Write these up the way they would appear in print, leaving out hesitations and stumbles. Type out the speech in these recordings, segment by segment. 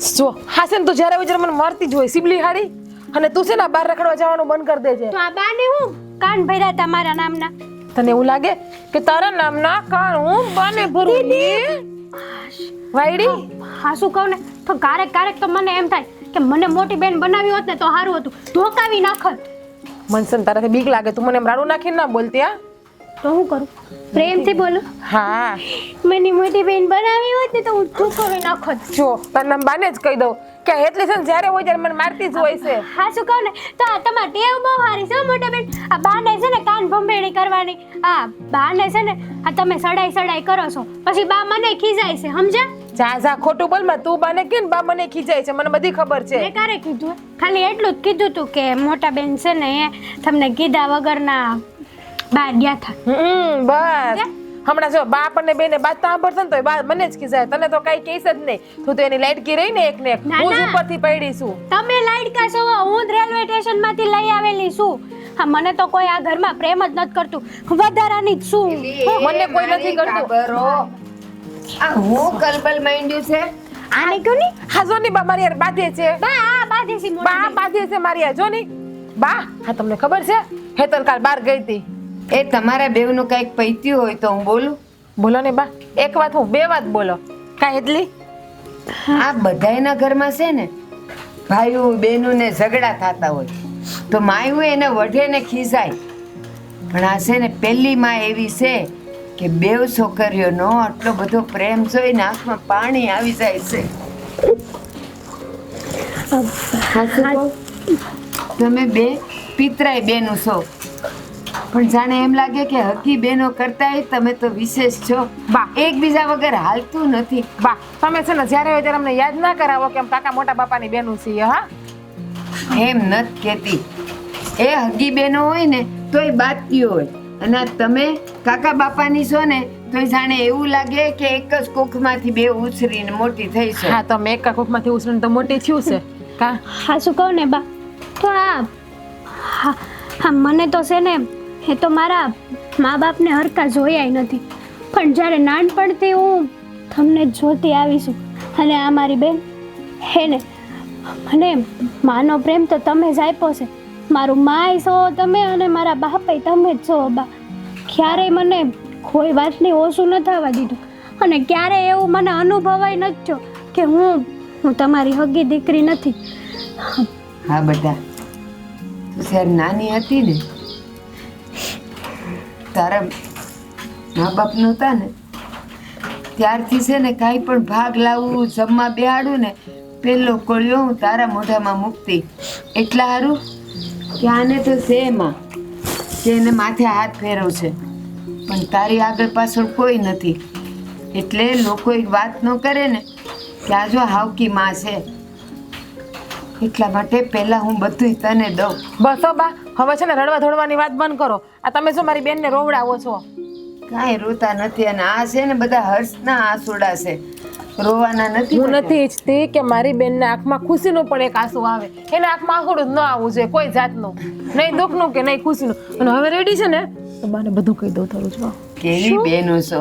જો હાસે તું જ્યારે હોય મને મારતી જ હોય સિબલી હાડી અને તું છે ને બહાર રખડવા જવાનું બંધ કરી દેજે. તો આ બાને હું કાન ભર્યા તમારા નામના. તને એવું લાગે કે તારા નામના કાન હું બાને ભરું વાયડી? હા શું કહું ને તો ક્યારેક તો મને એમ થાય કે મને મોટી બેન બનાવી હોત ને તો સારું હતું, ધોકાવી નાખત. મનસન તારાથી બીક લાગે, તું મને એમ રાડું નાખીને ના બોલતી. હા તો હું કરું? પ્રેમથી બોલું. હા મને મોટી બેન બનાવી હોત ને તો હું ધોકાવી નાખત. જો તારા નામ બાને જ કહી દઉં કે એટલી છે ને જ્યારે હોય ત્યારે મને મારતી જ હોય છે. હા શું કહું ને તો આ તમારી ટેવ બહુ સારી છે મોટા બેન. આ બાને છે ને કાન ભંભેણી કરવાની, આ બાને છે ને આ તમે સડાઈ કરો છો પછી બા મને ખીજાય છે, સમજ્યા? જા જા ખોટું બોલ માં, તું બાને કે બા મને ખીજાય છે, મને બધી ખબર છે. મેં ક્યારે કીધું? ખાલી એટલું જ કીધું તું કે મોટા બેન છે ને એ તમને કીધા વગરના બહાર ગયા હતા. બસ હમણાં જો બા આપણને બેને બાત સાંભળશે ને તો બા મને જ ખીજાય, તને તો કઈ કહીશ જ નહીં. તું તો એની લાઈટકી રહી ને એક ને એક, હું જ ઉપરથી પડી છું. તમે લાઈટકા છો, હું જ રેલવે સ્ટેશન માંથી લઈ આવેલી છું. હા મને તો કોઈ આ ઘરમાં પ્રેમ જ નથી કરતું, વધારાની જ છું. મને કોઈ નથી કરતું. આ હું કલબલ માંડ્યું છે. આને ક્યું ની? હા જો ની બા મારી યાર બાધે છે. બા આ બાધે છે મોટા બા બેન. બાધે છે મારી યાર જો ની બા. હા તમને ખબર છે હેતલ કાલ બહાર ગઈ હતી. એ તમારા બેવનું કઈક પૈત્યું હોય તો હું બોલું? બોલો ને બા, એક વાત હું બે વાત બોલો. કાંઈ એટલી આ બધાયના ઘરમાં છે ને ભાઈઓ બહેનો ને ઝઘડા થતા હોય તો માયું એને વઢે ને ખીજાય, પણ આ છે ને પેલી માં એવી છે કે બેવ છોકરીઓનો આટલો બધો પ્રેમ જોઈને આંખમાં પાણી આવી જાય છે. સાચું કહું? તમે બે પિતરાય બેનું છો, પણ જાણે એમ લાગે કે હકી બેનો કરતાય તમે તો વિશેષ છો. બા એકબીજા વગર હાલતું નથી. બા તમે છે ને જ્યારે હોય ત્યારે અમને યાદ ના કરાવો કે આમ કાકા મોટા બાપાની બેનું છીએ. હા એમ નથી કહેતી, એ હગી બેનો હોય ને તોય બાતતીઓ હોય, અને તમે કાકા બાપાની છો ને તોય જાણે એવું લાગે કે એક જ કોખમાંથી બે ઉછરીને મોટી થઈ છે. હા તમે એક કોખમાંથી ઉછરીને તો મોટી થયું છે કા? હા શું કહું ને બા, તો હા મને તો છે ને એ તો મારા મા બાપને હરકા જોયા નથી, પણ જ્યારે નાનપણથી હું તમને જ જોતી આવીશું. અને આ મારી બેન હે ને મને માનો પ્રેમ તો તમે જ આપ્યો છે. મારું માય છો તમે અને મારા બાપાય તમે જ છો બા. ક્યારેય મને કોઈ વાતની ઓછું ન થવા દીધું, અને ક્યારેય એવું મને અનુભવાય નથી થયો કે હું તમારી હગી દીકરી નથી. હા બધા, તું જ્યારે નાની હતી ને તારા મા બાપ નહોતા ને ત્યારથી છે ને કાંઈ પણ ભાગ લાવવું જમવા બેહાડું ને પેલો કોળિયો હું તારા મોઢામાં મૂકતી. એટલા સારું કે આને તો છે એમાં કે એને માથે હાથ ફેરવશે, પણ તારી આગળ પાછળ કોઈ નથી, એટલે લોકો એક વાત ન કરે ને કે આ જો હાવકી માં છે. એટલા માટે પહેલા હું બધું તને દઉં. બસ હો બા, હવે છે ને રડવા ધોડવાની વાત બંધ કરો. આ તમે શું મારી બેનને રોવડાવો છો? કાંઈ રોતા નથી, અને આ છે ને બધા હર્ષના આંસુડા છે, રોવાના નથી. હું નથી ઈચ્છતી કે મારી બેનને આંખમાં ખુશીનું પણ એક આંસુ આવે. એને આંખમાં આંસુડું જ ન આવવું જોઈએ કોઈ જાતનું, નહીં દુઃખનું કે નહીં ખુશીનું. અને હવે રેડી છે ને તો બાને બધું કહી દઉં તારું જ. કેવી બેનો છો,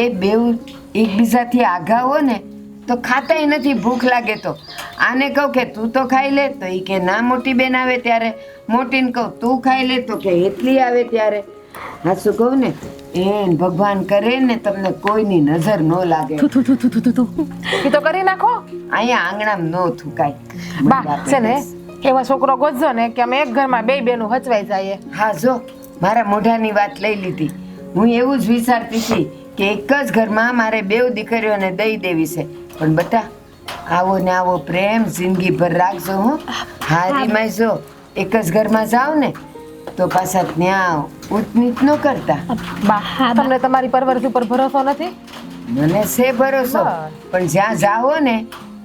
એ બેવ એકબીજાથી આઘા હો ને તો ખાતાય નથી. ભૂખ લાગે તો આને કહું કે તું તો ખાઈ લે તો એ કે ના મોટી બેન આવે ત્યારે, મોટીને કહું તું ખાઈ લે તો કે એટલી આવે ત્યારે. હા શું કહું ને એ ભગવાન કરે ને તમને કોઈની નજર ન લાગે. એ તો કરી નાખો. અહીંયા આંગણામાં ન થૂકાય. બા છે ને એવા છોકરો ગોતજો ને કે અમે એક ઘરમાં બે બેનું હચવાઈ જઈએ. હા જો મારા મોઢાની વાત લઈ લીધી. હું એવું જ વિચારતી હતી કે એક જ ઘરમાં મારે બેવ દીકરીઓને દઈ દેવી છે, પણ બટા આવો ને આવો પ્રેમ જિંદગીભર રાખજો. હું હારીમાં જો એક જ ઘરમાં જાવ ને તો પાછા ત્યાં ઊંચ ન કરતા. બા તમને તમારી પરવરિશ ઉપર ભરોસો નથી? મને છે ભરોસો, પણ જ્યાં જાઓ ને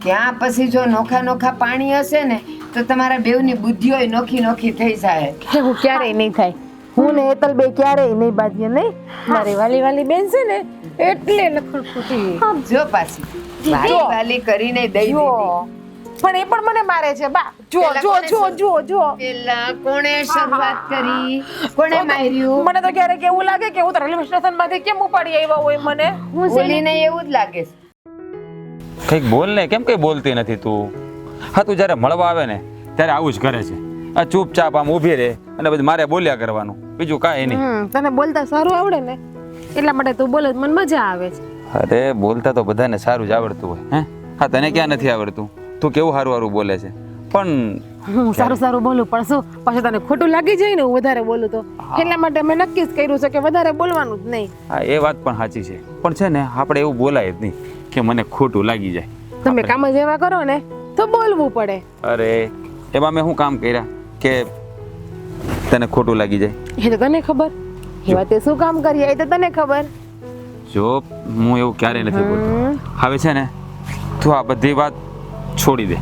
ત્યાં પછી જો નોખા નોખા પાણી હશે ને તો તમારા બેવની બુદ્ધિઓ નોખી નોખી થઈ જાય. એવું ક્યારેય નહીં થાય. હું ને હેતલ બે ક્યારેય નહીં બાજીએ નહીં. મારી વાલી વાલી બેન છે ને એટલે લખડખોટી. જો પાછી વાલી વાલી કરીને દઈ દીધી. પણ એ પણ મને મારે છે બા. જો જો જો જો જો પેલા કોણે શરૂઆત કરી, કોણે માર્યું? મને તો ક્યારેક એવું લાગે કે હું તો રેલવે સ્ટેશન માંથી કેમ ઉપાડી આવ્યા હોય મને. બોલીને એવું જ લાગે છે. કંઈક બોલ ને, કેમ કંઈ બોલતી નથી તું? હા, તું જ્યારે મળવા આવે ને ત્યારે આવું જ કરે છે. આ ચૂપચાપ આમ ઊભી રહે અને પછી મારે બોલ્યા કરવાનું, બીજું કાંઈ નહીં. તને બોલતા સારું આવડે ને એટલા માટે તું બોલે મને મજા આવે છે. અરે બોલતા તો બધાને સારું જ આવડતું હોય. હે હા, તને ક્યાં નથી આવડતું? તું કેવું સારું સારું બોલે છે, પણ હું સારું બોલું પણ શું પછી તને ખોટું લાગી જાય ને હું વધારે બોલું તો? એટલા માટે મેં નક્કી જ કર્યું છે કે વધારે બોલવાનું જ નહીં. હા, એ વાત પણ સાચી છે, પણ છે ને આપણે એવું બોલાય જ નહીં કે મને ખોટું લાગી જાય. તમે કામ જ એવા કરો ને તો બોલવું પડે. અરે એમાં મેં શું કામ કર્યા કે તને ખોટું લાગી જાય? એ તો તને ખબર. એ વાતે શું કામ કરીએ એ તો તને ખબર. જો હું એવું ક્યારેય નથી બોલતો. હવે છે ને તું આ બધી વાત છોડી દે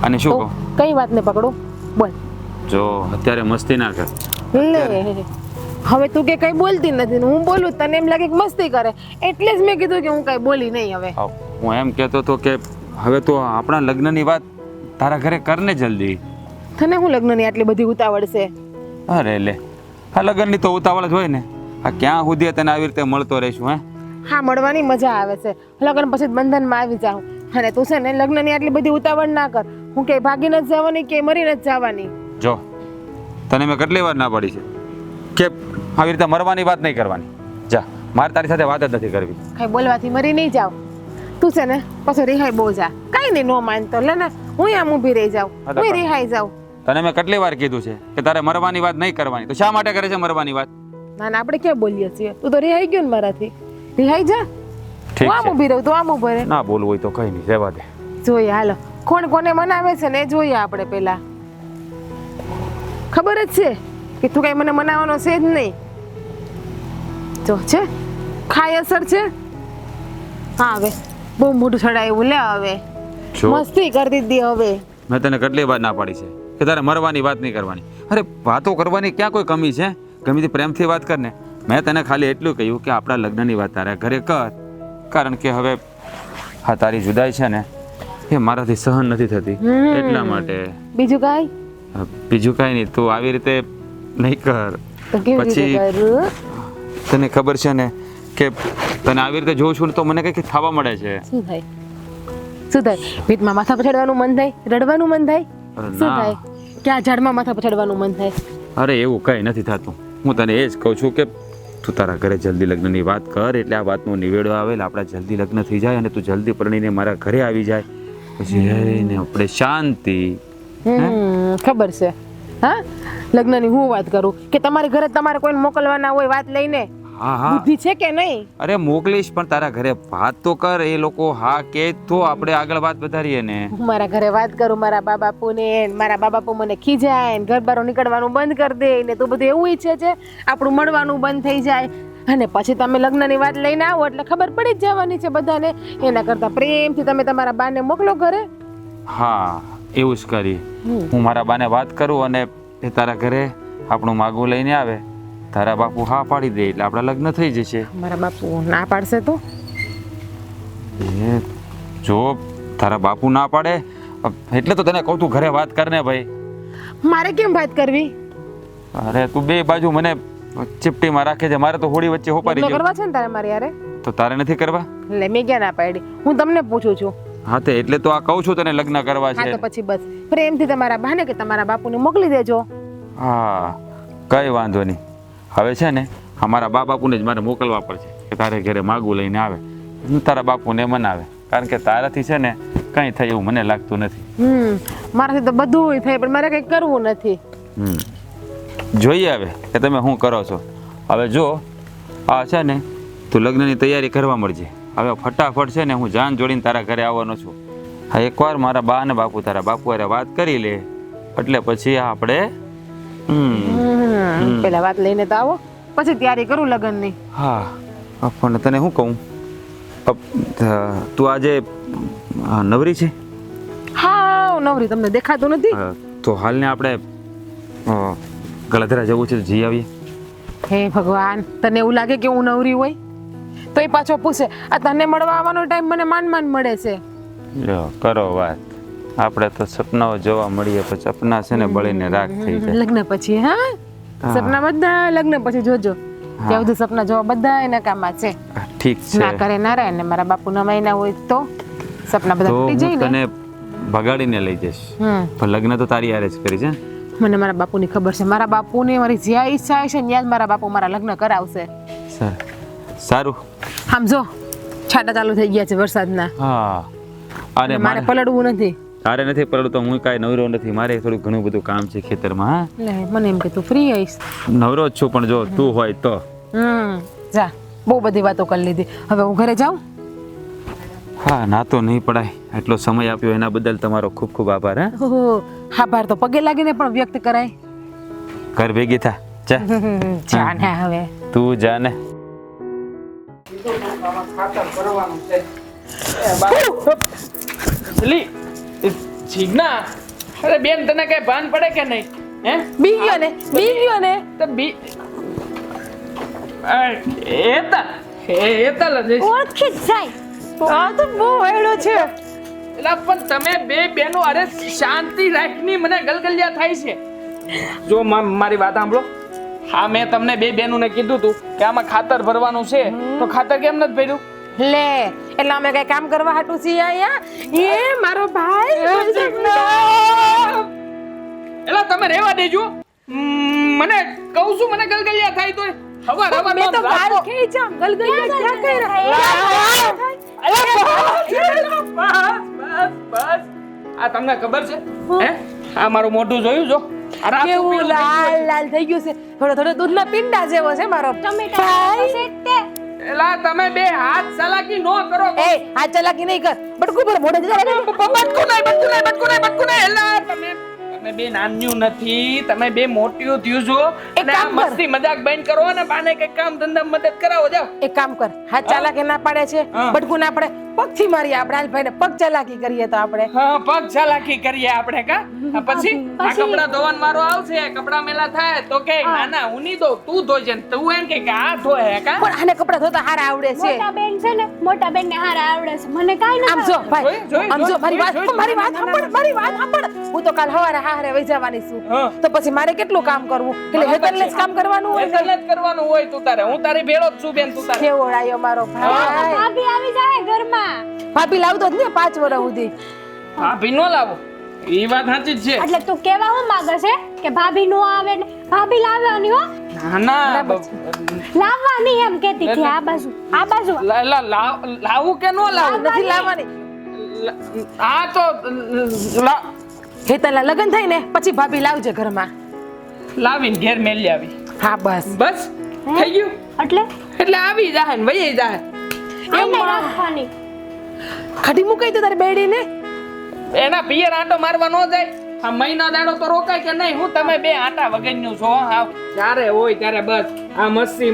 અને શું કહું? કઈ વાત ને પકડો બોલ. જો અત્યારે મસ્તી ના કર. લે હવે તું કે કઈ બોલતી નથી ને હું બોલું તને એમ લાગે કે મસ્તી કરે એટલે જ મેં કીધું કે હું કઈ બોલી નહીં. હવે હું એમ કહેતો હતો કે હવે તો આપણા લગ્નની વાત તારા ઘરે કરને જલ્દી. તને હું લગ્નની આટલી બધી ઉતાવળ છે? અરે લે, આ લગ્નની તો ઉતાવળ જ હોય ને. આ ક્યાં સુધી તને આવી રીતે મળતો રહીશું? હે હા, મળવાની મજા આવે છે. લગ્ન પછી બંધનમાં આવી જાઉં અને તું છે ને લગ્નની આટલી બધી ઉતાવળ ના કર. હું કે ભાગીને જ જવાની કે મરીને જ જવાની? જો તને મેં કેટલી વાર ના પાડી છે કે આવી રીતે મરવાની વાત નહીં કરવાની. જા, મારે તારી સાથે વાત જ નથી કરવી. કઈ બોલવાથી મરી નહીં જાવ. તું છે ને પછી રિહાઈ બહુ જા. કઈ નહીં નો માનતો લે ને હું આમ ઊભી રહી જાઉં, હું રિહાઈ જાઉં. તને મેં કેટલી વાર કીધું છે કે તારે મરવાની વાત નહીં કરવાની, તો શા માટે કરે છે મરવાની વાત? ના ના, આપણે ક્યાં બોલીએ છીએ? તું તો રિહાઈ ગયો ને મારાથી. રિહાઈ જા. ઠીક હું આમ છે, ઊભી રહું તો આમ ઊભો રહે. ના બોલવું હોય તો કઈ નહીં, રહેવા દે. જોઈએ હાલો કોણ કોને મનાવે છે ને એ જોઈએ આપણે પેલા. ખબર જ છે કે તું કઈ મને મનાવવાનો છે જ નહીં. જો છે ખાય અસર છે. હા હવે બહુ મોટું ચડાયું લે. હવે જો મસ્તી કરી દીધી. હવે મેં તને કેટલી વાર ના પાડી છે કે તારે મરવાની વાત નહીં કરવાની. અરે વાતો કરવાની ક્યાં કોઈ કમી છે? ગમે તે પ્રેમથી વાત કર ને. મેં તને ખાલી એટલું કહ્યું કે આપણા લગ્નની વાત તારા ઘરે કર, કારણ કે હવે હા તારી જુદાઈ છે ને એ મારાથી સહન નથી થતી એટલા માટે. બીજું કાંઈ? બીજું કાંઈ નહીં, તું આવી રીતે નહીં કર. તો કેવી પછી રીતે કરું? તને ખબર છે ને કે તને આવી રીતે જોઉં છું ને તો મને કંઈક થવા મળે છે. શું થાય? શું થાય? ભીતમાં માથા પર ચડવાનું મન થાય? રડવાનું મન થાય? અરે શું ના. થાય? ક્યાં ઝાડમાં માથા પર ચડવાનું મન થાય? અરે એવું કંઈ નથી થતું. હું તને એ જ કહું છું કે તું તારા ઘરે જલ્દી લગ્નની વાત કર એટલે આ વાતનો નિવેડો આવે એટલે આપણા જલ્દી લગ્ન થઈ જાય અને તું જલ્દી પરણીને મારા ઘરે આવી જાય. પછી રહીને આપણે શાંતિ. ખબર છે. હા, લગ્નની હું વાત કરું કે તમારી ઘરે તમારે કોઈને મોકલવાના હોય વાત લઈને? હા હા, બુદ્ધિ છે કે નહીં? અરે મોકલીશ પણ તારા ઘરે વાત તો કર. એ લોકો હા કે તો આપણે આગળ વાત વધારીએ ને. હું મારા ઘરે વાત કરું મારા બા બાપુને, મારા બા બાપુ મને ખીજાય ને ઘર બારો નીકળવાનું બંધ કરી દે ને તું બધું એવું ઈચ્છે છે આપણું મળવાનું બંધ થઈ જાય અને પછી તમે લગ્નની વાત લઈને આવો એટલે ખબર પડી જ જવાની છે બધાને. એના કરતાં પ્રેમથી તમે તમારા બાને મોકલો ઘરે. હા, એવું જ કરી. હું મારા બાને વાત કરું અને એ તારા ઘરે આપણું માગું લઈને આવે. તારા બાપુ હા પાડી દે એટલે આપણા લગ્ન થઈ જશે. મારા બાપુ ના પાડશે તો? એ જો તારા બાપુ ના પાડે એટલે તો તને કહું તું ઘરે વાત કર ને ભાઈ. મારે કેમ વાત કરવી? અરે તું બે બાજુ મને ચીપટીમાં રાખે છે. મારે તો હોળી વચ્ચે હોપારી લગ્ન ગયો. કરવા છે ને તારે મારી યારે? તો તારે નથી કરવા? એટલે મેં ક્યાં ના પાડી? હું તમને પૂછું છું. હા તે એટલે તો આ કહું છું તને લગ્ન કરવા હા છે. તો પછી બસ પ્રેમથી તમારા બાને કે તમારા બાપુને મોકલી દેજો. હા, કઈ વાંધો નહીં. હવે છે ને અમારા બા બાપુને જ મારે મોકલવા પડશે કે તારે ઘરે માગું લઈને આવે, તારા બાપુને મનાવે, કારણ કે તારાથી છે ને કંઈ થાય એવું મને લાગતું નથી. મારાથી તો બધું થાય પણ મારે કંઈ કરવું નથી. જોઈએ હવે કે તમે શું કરો છો. હવે જો આ છે ને તું લગ્નની તૈયારી કરવા મળજે. હવે ફટાફટ છે ને હું જાન જોડીને તારા ઘરે આવવાનો છું. હા, એકવાર મારા બા અને બાપુ તારા બાપુ હારે વાત કરી લે એટલે પછી આપણે પેલા વાત લઈને તો આવો પછી તૈયારી કરું લગ્નની. હા, પણ તને શું કહું, તું આજે નવરી છે? હા નવરી. તમને દેખાતું નથી? તો હાલને આપણે ગળધરા જવું છે તો જઈ આવીએ. હે ભગવાન, તને એવું લાગે કે હું નવરી હોય તો એ પાછો પૂછે આ તને મળવા આવવાનો ટાઈમ મને માંડ મળે છે. લ્યો કરો વાત. આપણે તો સપનાઓ જોવા મળીએ પણ સપના છે ને બળીને રાખ થઈ જાય લગ્ન પછી. હા, સપના બધા લગ્ન પછી જોજો. ત્યાં બધું સપના જોવા બધા એના કામમાં છે. ઠીક છે. ના કરે ના રહે ને મારા બાપુ ના મહિના હોય તો સપના બધા તો તૂટી હું જાય ને તને ભગાડીને લઈ જઈશ પણ લગ્ન તો તારી હારે જ કરીશ હે? મને મારા બાપુની ખબર છે. મારા બાપુને મારી જ્યાં ઈચ્છા હશે ત્યાં જ મારા બાપુ મારા લગ્ન કરાવશે. સારું. આમ જો છાંટા ચાલુ થઈ ગયા છે વરસાદના. હા અરે મારે પલળવું નથી. તારે નથી પડવું તો હું કાંઈ નવરો નથી. મારે થોડું ઘણું બધું કામ છે ખેતરમાં. હા એટલે મને એમ કે તું ફ્રી આવીશ. નવરો જ છું પણ જો તું હોય તો. જા બહુ બધી વાતો કરી લીધી. હવે હું ઘરે જાઉં. હા ના તો નહીં પડાય. આટલો સમય આપ્યો એના બદલ તમારો ખૂબ ખૂબ આભાર. હે ઓહો, આભાર તો પગે લાગીને પણ વ્યક્ત કરાય. ઘર ભેગી થા જા. જા ને હવે તું જા ને. જીજ્ઞા, અરે બેન તને કઈ ભાન પડે કે નહીં? હે બી ગયો ને તો બી એતલ જ ઓળખી જ જાય. આ તો બહુ વેડો છે. એલા પણ તમે બે બેનો અરે શાંતિ રાખની મને ગલગલિયા થાય છે. જો મારી વાત સાંભળો. હા મેં તમને બે બેનોને કીધું તું કે આમાં ખાતર ભરવાનું છે તો ખાતર કેમ નથી ભર્યું? લે એટલે અમે કઈ કામ કરવા હાટું છીએ અહીંયા? એ મારો ભાઈ. એલા તમે રહેવા દેજો. મને કહું છું મને ગલગલિયા થાય તો હવાર હવાર મેં તો વાળ ખેંચ્યા. ગલગલિયા ક્યાં કર્યા? બસ આ તમને ખબર છે હે આ મારું મોઢું જોયું જો આ રાતું કેવું પીળું થઈ લાલ ગયું લાલ થઈ ગયું છે. થોડો થોડો દૂધના પિંડા જેવો છે મારો ટમેટા છે તે. છે. એલા તમે બે હાથ સલાકી નો કરો. એ આ ચલાકી નહીં કર. બટકું પર મોઢે જરા બટકું નહીં એલા તમે બે નાન્યું નથી તમે બે મોટિયું થયું છો એક અને આ કામ કર. મસ્તી મજાક બંધ કરો અને બાને કઈ કામ ધંધા મદદ કરાવો જાઓ. એક કામ કર. હાથ ચાલાકી ના પાડે છે. હા. બટકું ના પડે. પગથી મારીએ આપણે. હાલ ભાઈને પગ ચાલાકી કરીએ તો આપણે. હા પગ ચાલાકી કરીએ આપણે કા આ પછી આ કપડા ધોવાનો વારો આવશે કપડા મેલા થાય તો કે ના ના હું નહીં ધોઉં તું ધોજે ને તું એમ કે આ ધોય કા પણ આને કપડા ધોતા હારા આવડે છે. મોટા બેન છે ને મોટા બેન ને હારા આવડે છે. મને કાઈ આમ નથી જો ભાઈ જોઈ, આમ જો મારી વાત જોઈ, મારી વાત સાંભળ મારી વાત સાંભળ. હું તો કાલ સવારે હારે વઈ જવાની છું. હા. તો પછી મારે કેટલું કામ કરવું? એટલે હેતરલે જ કામ કરવાનું હોય એટલે જ કરવાનું હોય તું તારે હું તારી ભેળો જ છું બેન તું તારે કેવો ડાયો મારો ભાઈ. ભાભી આવી જાય ઘરમાં. ભાભી લાવતો જ ને 5 વર્ષ સુધી. ભાભી નો લાવો એ વાત સાચી જ છે એટલે તું કેવા હું માંગે છે કે ભાભી નો આવે ને ભાભી લાવવાની હો ના ના લાવવાની એમ કેતી હતી. આ બાજુ લાવું કે નો લાવું નથી લાવવાની. આ તો હેતરના લગ્ન થાય ને પછી ભાભી લાવજે ઘરમાં. લાવીને ઘેર મેલી આવી હા બસ. બસ થઈ ગયું એટલે એટલે આવી જાય ને વહી જાય એમ નહીં રાખવાની. ખડી મુકાઈ તો તારે બેડીને. એના પિયર આંટો મારવા નો જાય આ મહિના દાડો તો રોકાય કે નહીં હું તમે બે આંટા વગરનું છો હા જ્યારે હોય ત્યારે બસ આ મસ્તી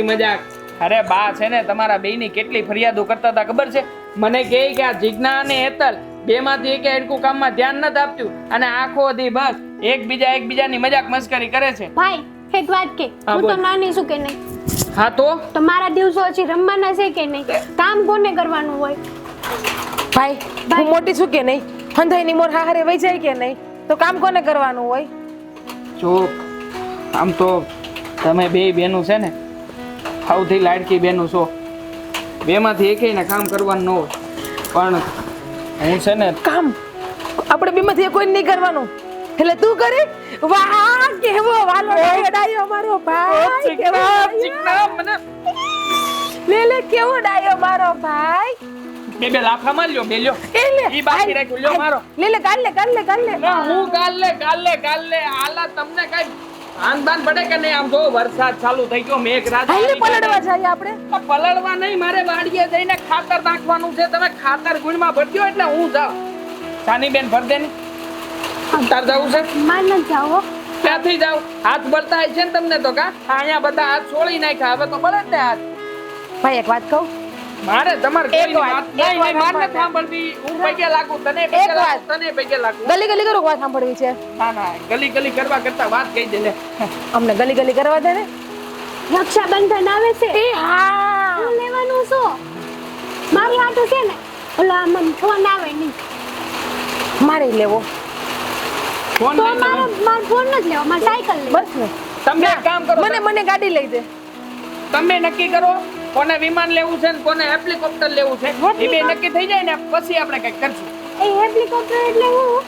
મજાક અરે બા છે ને તમારા બેયની કેટલી ફરિયાદો કરતા હતા ખબર છે મને કહે કે આ જીજ્ઞા અને હેતલ બેમાંથી એકે હડકું કામમાં ધ્યાન નથી આપતું અને આખો દી બસ એકબીજાની મજાક મસ્કરી કરે છે ભાઈ એક વાત કે હા, હું તો બોલ. નાની છું કે નહીં હા તો મારા દિવસો હજી રમવાના છે કે નહીં કામ કોને કરવાનું હોય ભાઈ હું મોટી છું કે નહીં? હંધાઈની મોર હારે વઈ જાય કે નહીં? તો કામ કોને કરવાનું હોય? જો આમ તો તમે બે બેનું છે ને સૌથી લાડકી બેનું છો બેમાંથી એકેયને કામ કરવાનું ન હોય પણ હું છે ને કામ આપણે બેમાંથી કોઈ નહીં કરવાનું. એટલે તું કરે? વાહ કેવો વાલો ડાયો મારો ભાઈ. કેવો ડાયો. ચીકણા મને લે કેવો ડાયો મારો ભાઈ. બે લાફા માર લ્યો બે લ્યો એ લે ઈ બાકી રાખ્યું લ્યો મારો લે કાલ લે. ના હું કાલ લે આલા તમને કઈ આંદાન પડે કે નહીં આમ જો વરસાદ ચાલુ થઈ ગયો મેઘ રાત હાલે પલળવા જાય આપણે. પલળવા નહીં મારે વાડીએ જઈને ખાતર નાખવાનું છે તમે ખાતર ગુણમાં ભરજો એટલે હું જાઉં સાની બેન ભર દે ને તાર જાવું છે માર ન જાઓ ક્યાંથી જાવ હાથ બળતા છે ને તમને તો કા અહીંયા બધા હાથ છોડી નાખ્યા હવે તો બળે જ ને હાથ ભાઈ એક વાત કહું. મારે તમારે એક કોઈની વાત, વાત એક વાત નહીં મારે સાંભળ. નથી સાંભળવી હું પૈકે લાગુ તને એક પૈકે વાત. લાગુ તને પૈકે લાગુ ગલી કરો વાત સાંભળવી છે. ના ગલી કરવા કરતા વાત કહી દે લે અમને ગલી કરવા દે ને. રક્ષાબંધન આવે છે એ હા હું લેવાનું છું મારી હાટુ છે ને ઓલા આમ ફોન આવે નહીં મારે લેવો. ફોન તો લઈ લે. મારો ફોન નથી લેવો મારે સાયકલ લેવો બસ ને. તમે એક કામ કરો મને ગાડી લઈ દે. તમે નક્કી કરો કોને વિમાન લેવું છે ને કોને હેલિકોપ્ટર લેવું છે એ બે નક્કી થઈ જાય ને પછી આપણે કંઈક કરશું. એ હેલિકોપ્ટર એટલે હું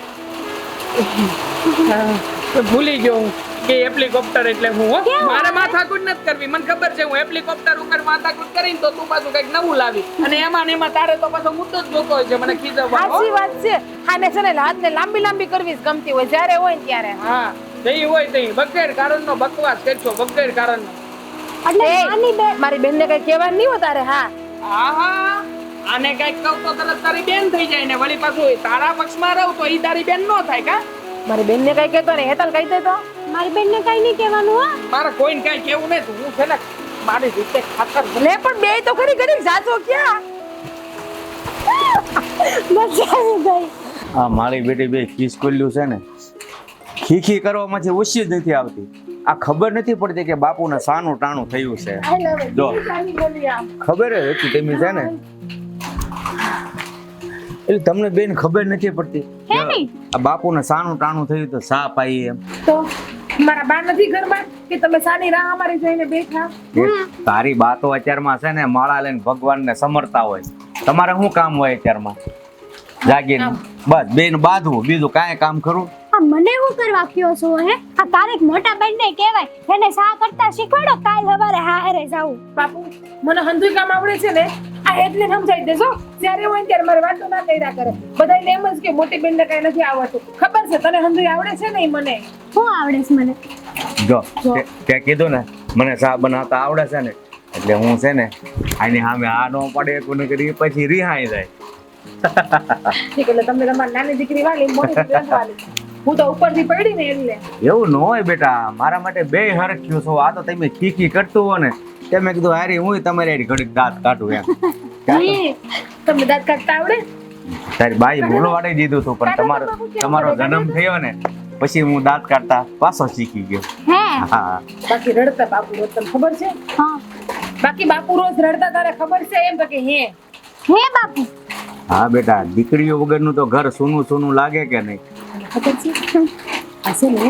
તો ભૂલી ગયો હું કે હેલિકોપ્ટર એટલે હું હો. મારે માથાકૂટ નથી કરવી. મને ખબર છે હું હેલિકોપ્ટર ઉપર માથાકૂટ કરીને તો તું પાછું કંઈક નવું લાવી અને એમાં ને એમાં તારે તો પાછો મુદ્દો જ જોતો હોય છે મને ખીજવવાનો. સાચી વાત છે. આને છે ને હાથને લાંબી લાંબી કરવી જ ગમતી હોય જ્યારે હોય ને ત્યારે. હા જઈ હોય તઈ વગર કારણનો બકવાસ કરશો વગર કારણનો. એટલે એ, નાની બેન મારી બેનને કઈ કહેવાનું નહીં હોય તારે. હા આહા આને કઈક કહું તો તરત તારી બેન થઈ જાય ને વળી પાછું તારા પક્ષમાં રહું તો ઈ તારી બેન નો થાય કા. મારી બેનને કઈ કહેતો ને હેતલ કહી દે તો. મારી બેનને કઈ નહીં કહેવાનું હો. મારે કોઈને કઈ કેવું નહીં હું છે ને મારી રીતે ખાતર લે પણ બે તો ખરી ઘડી જાજો ક્યાં. મજા આવી ગઈ. આ મારી બેટી બે ખીસકોલ્યું છે ને ખીખી કરવામાંથી ઓછી જ નથી આવતી. આ ખબર નથી પડતી કે બાપુને સાનું ટાણું થયું છે. જો ખબર જ હતી તમે છે ને એટલે તમને બેન ખબર નથી પડતી હે નહીં? આ બાપુને સાનું ટાણું થયું તો સા પાઈ એમ. તો મારા બા નથી ઘરમાં કે તમે સાની રાહ અમારી જોઈને બેઠા. તારી બાતો અત્યારમાં છે ને માળા લઈને ભગવાનને સમરતા હોય. તમારે શું કામ હોય અત્યારમાં? જાગીને બસ બેન બાંધવું બીજું કાંઈ કામ ખરું? આ મને હું કરવા કયો છો હે? આ તારીખ મોટા બેનને કહેવાય એને સા કરતા શીખવાડો કાલ સવારે હારે જાવું. બાપુ મને હંધુય કામ આવડે છે ને આ એટલે સમજાઈ દેજો. જ્યારે હોય ને ત્યારે મારે વાતો ના કર્યા કરે. બધાને એમ જ કે મોટી બેનને કઈ નથી આવડતું. ખબર છે તને હંધુય આવડે છે ને ઈ મને. શું આવડે છે મને? જો તે કીધું ને મને સા બનાવતા આવડે છે ને એટલે હું છે ને આની સામે આ નો પડે કોને કરી પછી રિહાઈ જાય. ઠીક એટલે તમને તમારી નાની દીકરી વાલી મોટી દીકરી વાલી. હું તો ઉપરથી પડી ને એટલે. એવું ન હોય બેટા મારા માટે બે હરખ્યું છો. આ તો તમે ખીખી કરતું હો ને તે મેં કીધું હારી હું તમારી હારી ઘડીક દાંત કાઢું એમ. ઈ, તમને દાંત કાઢતા આવડે? તારી બાઈ ભૂલવાડી દીધું હતું પણ તમારો જન્મ થયો ને પછી હું દાંત કાઢતા પાછો શીખી ગયો. હે હા બાકી રડતા બાપુ રોજ તને ખબર છે? હા બાકી બાપુ રોજ રડતા તારે ખબર છે એમ તો કે હે હે બાપુ હા બેટા દીકરીઓ વગરનું તો ઘર સૂનું સૂનું લાગે કે નહીં? ખબર છે આ છે ને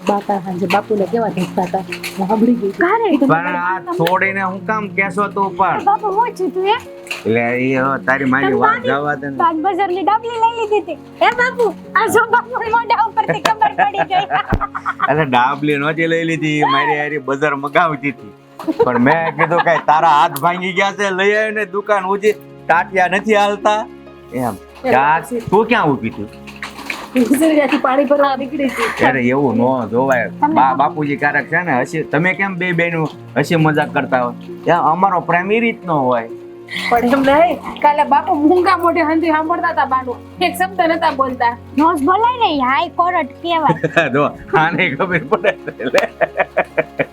બાપા સાંજે બાપુને કેવા ધસતા હતા હું સાંભળી ગઈ હતી. ઘરે પણ આ છોડીને હું કામ કેસો તું પણ બાપુ હું છું તું હે? એટલે એ હવે તારી મારી વાત જવા દે ને. બાગ બજારની ડબલી લઈ લીધી હતી હે બાપુ? આ જો બાપુ મોઢા ઉપરથી ખબર પડી ગઈ. એટલે ડાબલી નહોતી લઈ લીધી મારી હારી બજાર મગાવતી હતી પણ મેં કીધું કઈ તારા હાથ ભાંગી ગયા છે લઈ આવીને દુકાન ઉજી ટાટિયા નથી હાલતા એમ. તું ક્યાં ઊભી હતી? ગુજરિયાથી પાણી ભરવા નીકળી હતી. અરે એવું ન જોવાય. બાપુજી ક્યારેક છે ને હસી તમે કેમ બે બેનું હસી મજાક કરતા હોય ત્યાં અમારો પ્રેમ એ રીતનો હોય. પણ એમ નહીં કાલે બાપુ મૂંગા મોઢે હંધી સાંભળતા હતા બાનું એક શબ્દ નતા બોલતા. નોસ બોલાય ને હાઈ કોર્ટ કહેવાય. જો આને ખબર પડે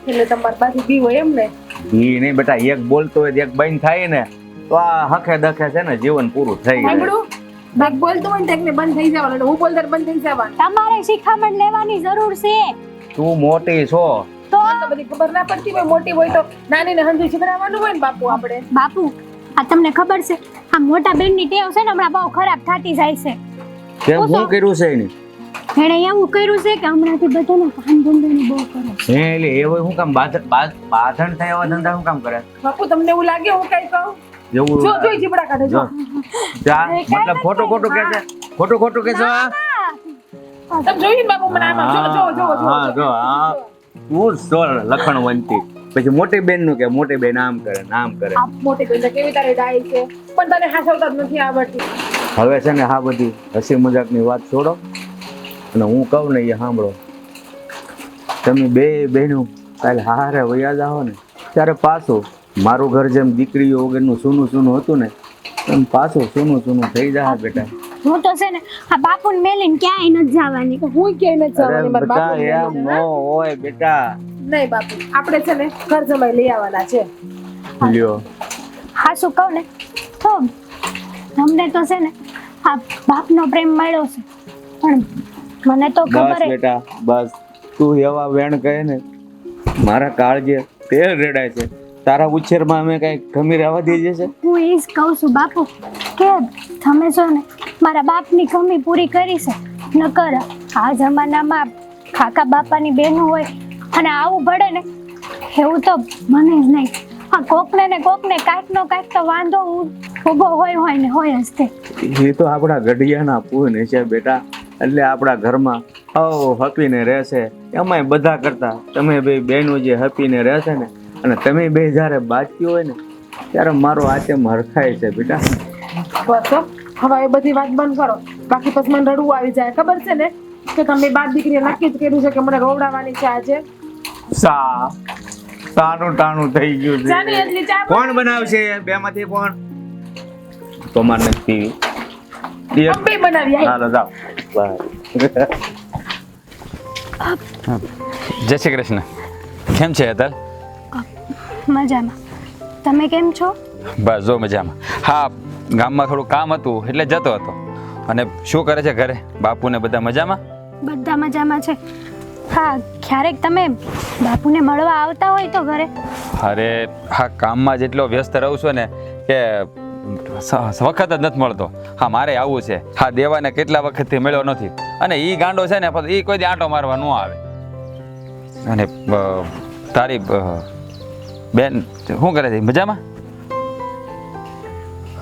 એટલે તમારી પાસે બી હોય એમ ને. ઈ નહીં બેટા એક બોલતો હોય એક બંધ થાય ને તો આ હખે દખે છે ને જીવન પૂરું થઈ જાય. સાંભળું બાપ બોલતો હોય ને તો એકને બંધ થઈ જવાનું હું બોલતા બંધ થઈ જવાનું. તમારે શિખામણ લેવાની જરૂર છે. તું મોટી છો તો તો બધી ખબર ના પડતી હોય મોટી હોય તો નાની ને હંધી શીખડાવવાનું હોય ને બાપુ આપણે. બાપુ આ તમને ખબર છે આ મોટા બેનની ટેવ છે ને હમણાં બહુ ખરાબ થતી જાય છે. કેમ શું કર્યું છે એની? એણે એવું કર્યું છે કે હમણાંથી બધાને કામ ધંધાની બહુ કરે. હે એટલે એવો શું કામ બાંધણ થયા એવા ધંધા શું કામ કરે? બાપુ તમને એવું લાગે હું કઈ કહું? એવું જો જોઈ જીબડા કાઢે જો. જા મતલબ ખોટું ખોટું કે છે ખોટું ખોટું કે છે આ? તમે જોયું ને બાપુ મને આમાં જો જો જો હા જો હા તું સોર લખણ વંતી પછી મોટી બેન નું કે મોટી બેન આમ કરે નામ કરે. આ મોટી બેન કેવી તારે ડાય છે પણ તને હાસવતા જ નથી આવડતી. હવે છે ને હા બધી હસી મજાકની વાત છોડો અને હું કહું ને એ સાંભળો. તમે બે બહેનો કાલે હારે વયા જાઓ ને ત્યારે પાછું મારું ઘર જેમ દીકરીઓ વગરનું સૂનું સૂનું હતું ને એમ પાછું સૂનું સૂનું થઈ જાય બેટા. હું તો છે ને આ બાપુને મેલીને ક્યાંય નથી જવાની. હું ક્યાંય નથી અરે જવાની મારા બેટા બાપુ એમ નો હોય બેટા. નહીં બાપુ આપણે છે ને ઘર જમાઈ લઈ આવવાના છે. લ્યો હા શું કહું ને તો અમને તો છે ને આ બાપનો પ્રેમ મળ્યો છે પણ મને તો બસ ખબર હે બેટા બસ તું એવા વેણ કહે ને મારા કાળજે તેલ રેડાય છે. તારા ઉછેરમાં અમે કઈ ખમી રહેવા દઈએ છે? હું એ જ કહું છું બાપુ કે તમે છો ને મારા બાપની કમી પૂરી કરી છે. નકર આ જમાનામાં કાકા બાપાની બહેનો હોય અને આવું પડે ને એવું તો મને જ નહીં આ કોકને ને કાંઈક તો વાંધો ઊભો હોય ને હોય જ તે. એ તો આપણા ગઢિયાના પૂન છે બેટા, એટલે આપણા ઘરમાં હપીને રહેશે. એમાંય બધા કરતા તમે બે બહેનો જે હપીને રહેશે ને, અને તમે બે જ્યારે બાકી હોય ને ત્યારે મારો આચેમ હરખાય છે બેટા. બસ હો, હવે એ બધી વાત બંધ કરો, બાકી પછી મને રડવું આવી જાય. ખબર છે ને કે તમે બાપ દીકરીએ નક્કી જ કર્યું છે કે મને રોવડાવવાની છે આજે. ટાણું થઈ ગયું ચાની છે. એટલી ચા કોણ બનાવશે બે માંથી? કોણ? તો માર નથી પીવી. અંબે બનાવી આઈ. હાલો જાઓ. બાય. જય શ્રી કૃષ્ણ. કેમ છે હેતલ? મજામાં. તમે કેમ છો? બસ જો મજામાં. હા, ગામમાં થોડું કામ હતું એટલે જતો હતો. અને શું કરે છે ઘરે? બાપુને બધા મજામાં? બધા મજામાં છે. હા, ક્યારેક તમે બાપુને મળવા આવતા હોય તો ઘરે. અરે હા, કામમાં જેટલો વ્યસ્ત રહું છું ને કે વખત જ નથી મળતો. હા, મારે આવવું છે. હા, દેવાને કેટલા વખતથી મળ્યો નથી. અને એ ગાંડો છે ને એ કોઈ દી આંટો મારવા ન આવે. અને તારી બેન શું કરે છે? મજામાં?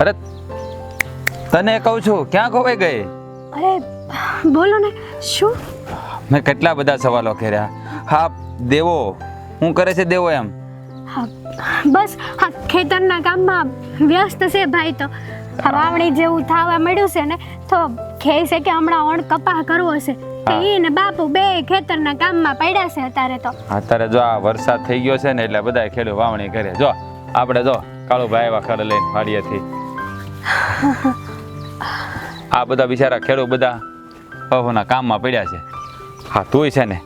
અરે તને કહું છું, ક્યાં ખોવાઈ ગઈ? અરે બોલો ને, શું? મેં કેટલા બધા સવાલો કર્યા. હા, દેવો શું કરે છે? દેવો એમ? હા, બસ હા, ખેતરના કામમાં વ્યસ્ત છે ભાઈ. તો આ વાવણી જેવું થવા મળ્યું છે ને, તો કહે છે કે હમણાં ઓણ કપા કરવો છે. એ ને બાપુ બે ખેતરના કામમાં પડ્યા છે અત્યારે. તો અત્યારે જો આ વરસાદ થઈ ગયો છે ને એટલે બધા ખેડૂત વાવણી કરે. જો આપણે જો કાળુભાઈ આવ્યા ખડ લઈને વાડીએથી. આ બધા બિચારા ખેડૂત બધા અહોના કામમાં પડ્યા છે. હા, તુંય છે ને,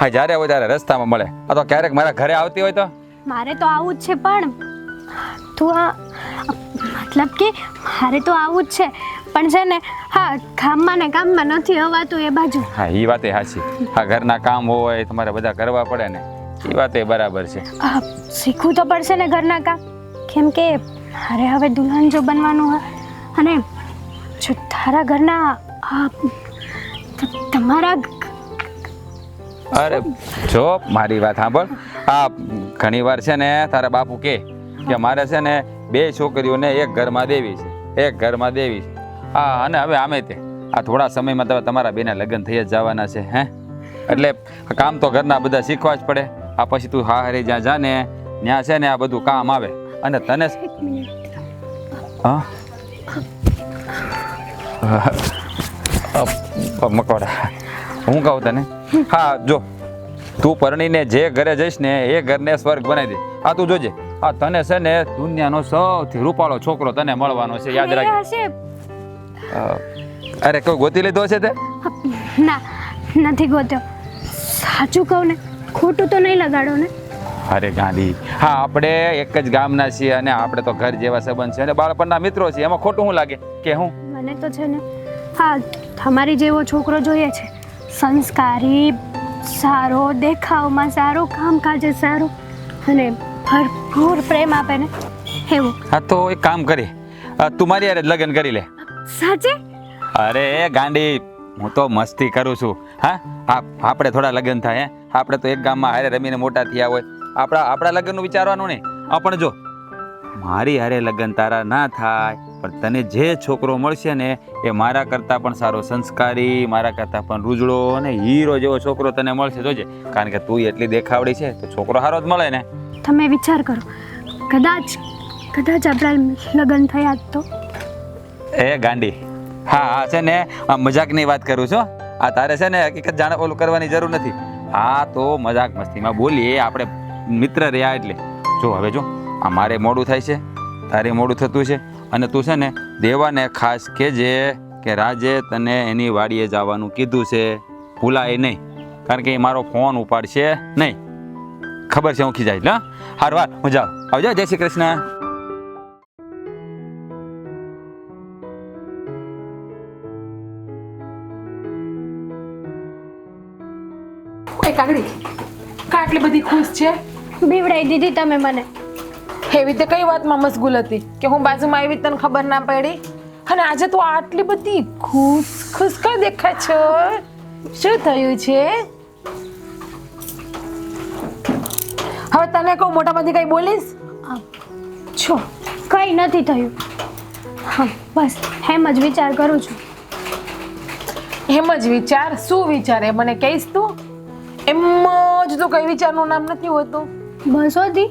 હા જ્યારે હોય ત્યારે રસ્તામાં મળે. આ તો ક્યારેક મારા ઘરે આવતી હોય તો. મારે તો આવું જ છે, પણ તું મતલબ કે મારે તો આવું જ છે, પણ છે ને હા, કામમાં ને કામમાં નથી હવાતું એ બાજુ. હા, એ વાતે સાચી. હા, ઘરના કામ હોય તમારે બધા કરવા પડે ને, એ વાતે બરાબર છે. શીખવું તો પડશે ને ઘરના કામ, કેમ કે મારે હવે દુલ્હન જો બનવાનું હોય. અને જો તારા ઘરના તમારા અરે જો મારી વાત સાંભળ. હા, ઘણી વાર છે ને તારા બાપુ કે મારે છે ને બે છોકરીઓને એક ઘરમાં દેવી છે, એક ઘરમાં દેવી છે. હા, અને હવે આમે તે આ થોડા સમયમાં તમારા બેના લગ્ન થઈ જ જવાના છે. હે એટલે કામ તો ઘરના બધા શીખવા જ પડે. આ પછી તું હારે જ્યાં જા ને ત્યાં છે ને આ બધું કામ આવે. અને તને હા મકોડા હું કહું તને, હા જો તું પરણીને જે ઘરે જઈશ ને એ ઘરને સ્વર્ગ બનાવી દે. આ તું જોજે, આ તને છે ને દુનિયાનો સૌથી રૂપાળો છોકરો તને મળવાનો છે, યાદ રાખજે. અરે કોઈ ગોતી લીધો છે તે? ના, નથી ગોત્યો. સાચું કહું ને, ખોટું તો નહીં લગાડો ને? અરે ગાંધી, હા આપણે એક જ ગામના છીએ અને આપણે તો ઘર જેવા સંબંધ છે અને બાળપણના મિત્રો છીએ. એમાં ખોટું શું લાગે કે હું? મને તો છે ને હા, તમારી જેવો છોકરો જોઈએ છે. સંસ્કારી, સારો, દેખાવમાં સારો, કામકાજે સારું અને ભરપૂર પ્રેમ આપે ને એવું. હા, તો એક કામ કરી, તું મારી હારે જ લગ્ન કરી લે. સાચે? અરે ગાંડી, હું તો મસ્તી કરું છું. હા, આપણે થોડા લગ્ન થાય. આપણે તો એક ગામમાં હારે રમીને મોટા થયા હોય. આપણા લગ્નનું વિચારવાનું નહીં. પણ જો મારી હારે લગ્ન તારા ના થાય, પણ તને જે છોકરો મળશે ને એ મારા કરતાં પણ સારો સંસ્કારી, મારા કરતાં પણ રૂજળો અને હીરો જેવો છોકરો તને મળશે. જોજે, કારણ કે તું એટલી દેખાવડી છે તો છોકરો સારો જ મળે ને. તમે વિચાર કરો, કદાચ આપણા લગ્ન થયા તો? એ ગાંડી, હા છે ને મજાકની વાત કરું છું. આ તારે છે ને હકીકત જાણે ઓલું કરવાની જરૂર નથી. હા, તો મજાક મસ્તીમાં બોલીએ, આપણે મિત્ર રહ્યા એટલે. જો હવે જો આ મારે મોડું થાય છે, તારે મોડું થતું છે, અને તું છે ને દેવાને ખાસ કહેજે કે રાજે તને એની વાડીએ જવાનું કીધું છે. ભૂલાય નહીં, કારણ કે એ મારો ફોન ઉપાડશે નહીં. ખબર છે હું ખીજાઈશ. હા, હાર વાર હું જાઉં. આવજો. જય શ્રી કૃષ્ણ. કાગડી કા આટલી બધી ખુશ છે? બીવડાઈ દીધી તમે મને. એવી રીતે કઈ વાતમાં મશગુલ હતી કે હું બાજુમાં આવી તને ખબર ના પડી? અને આજે તું આટલી બધી ખુશ કઈ દેખાય છે? શું થયું છે? હવે તને કહું મોટામાંથી કઈ બોલીશ? છો કંઈ નથી થયું. હા બસ એમ જ વિચાર કરું છું. એમ જ વિચાર? શું વિચારે મને કહીશ તું? એમ જ તો કઈ વિચારનું નામ નથી હોતું. બસ હોતી.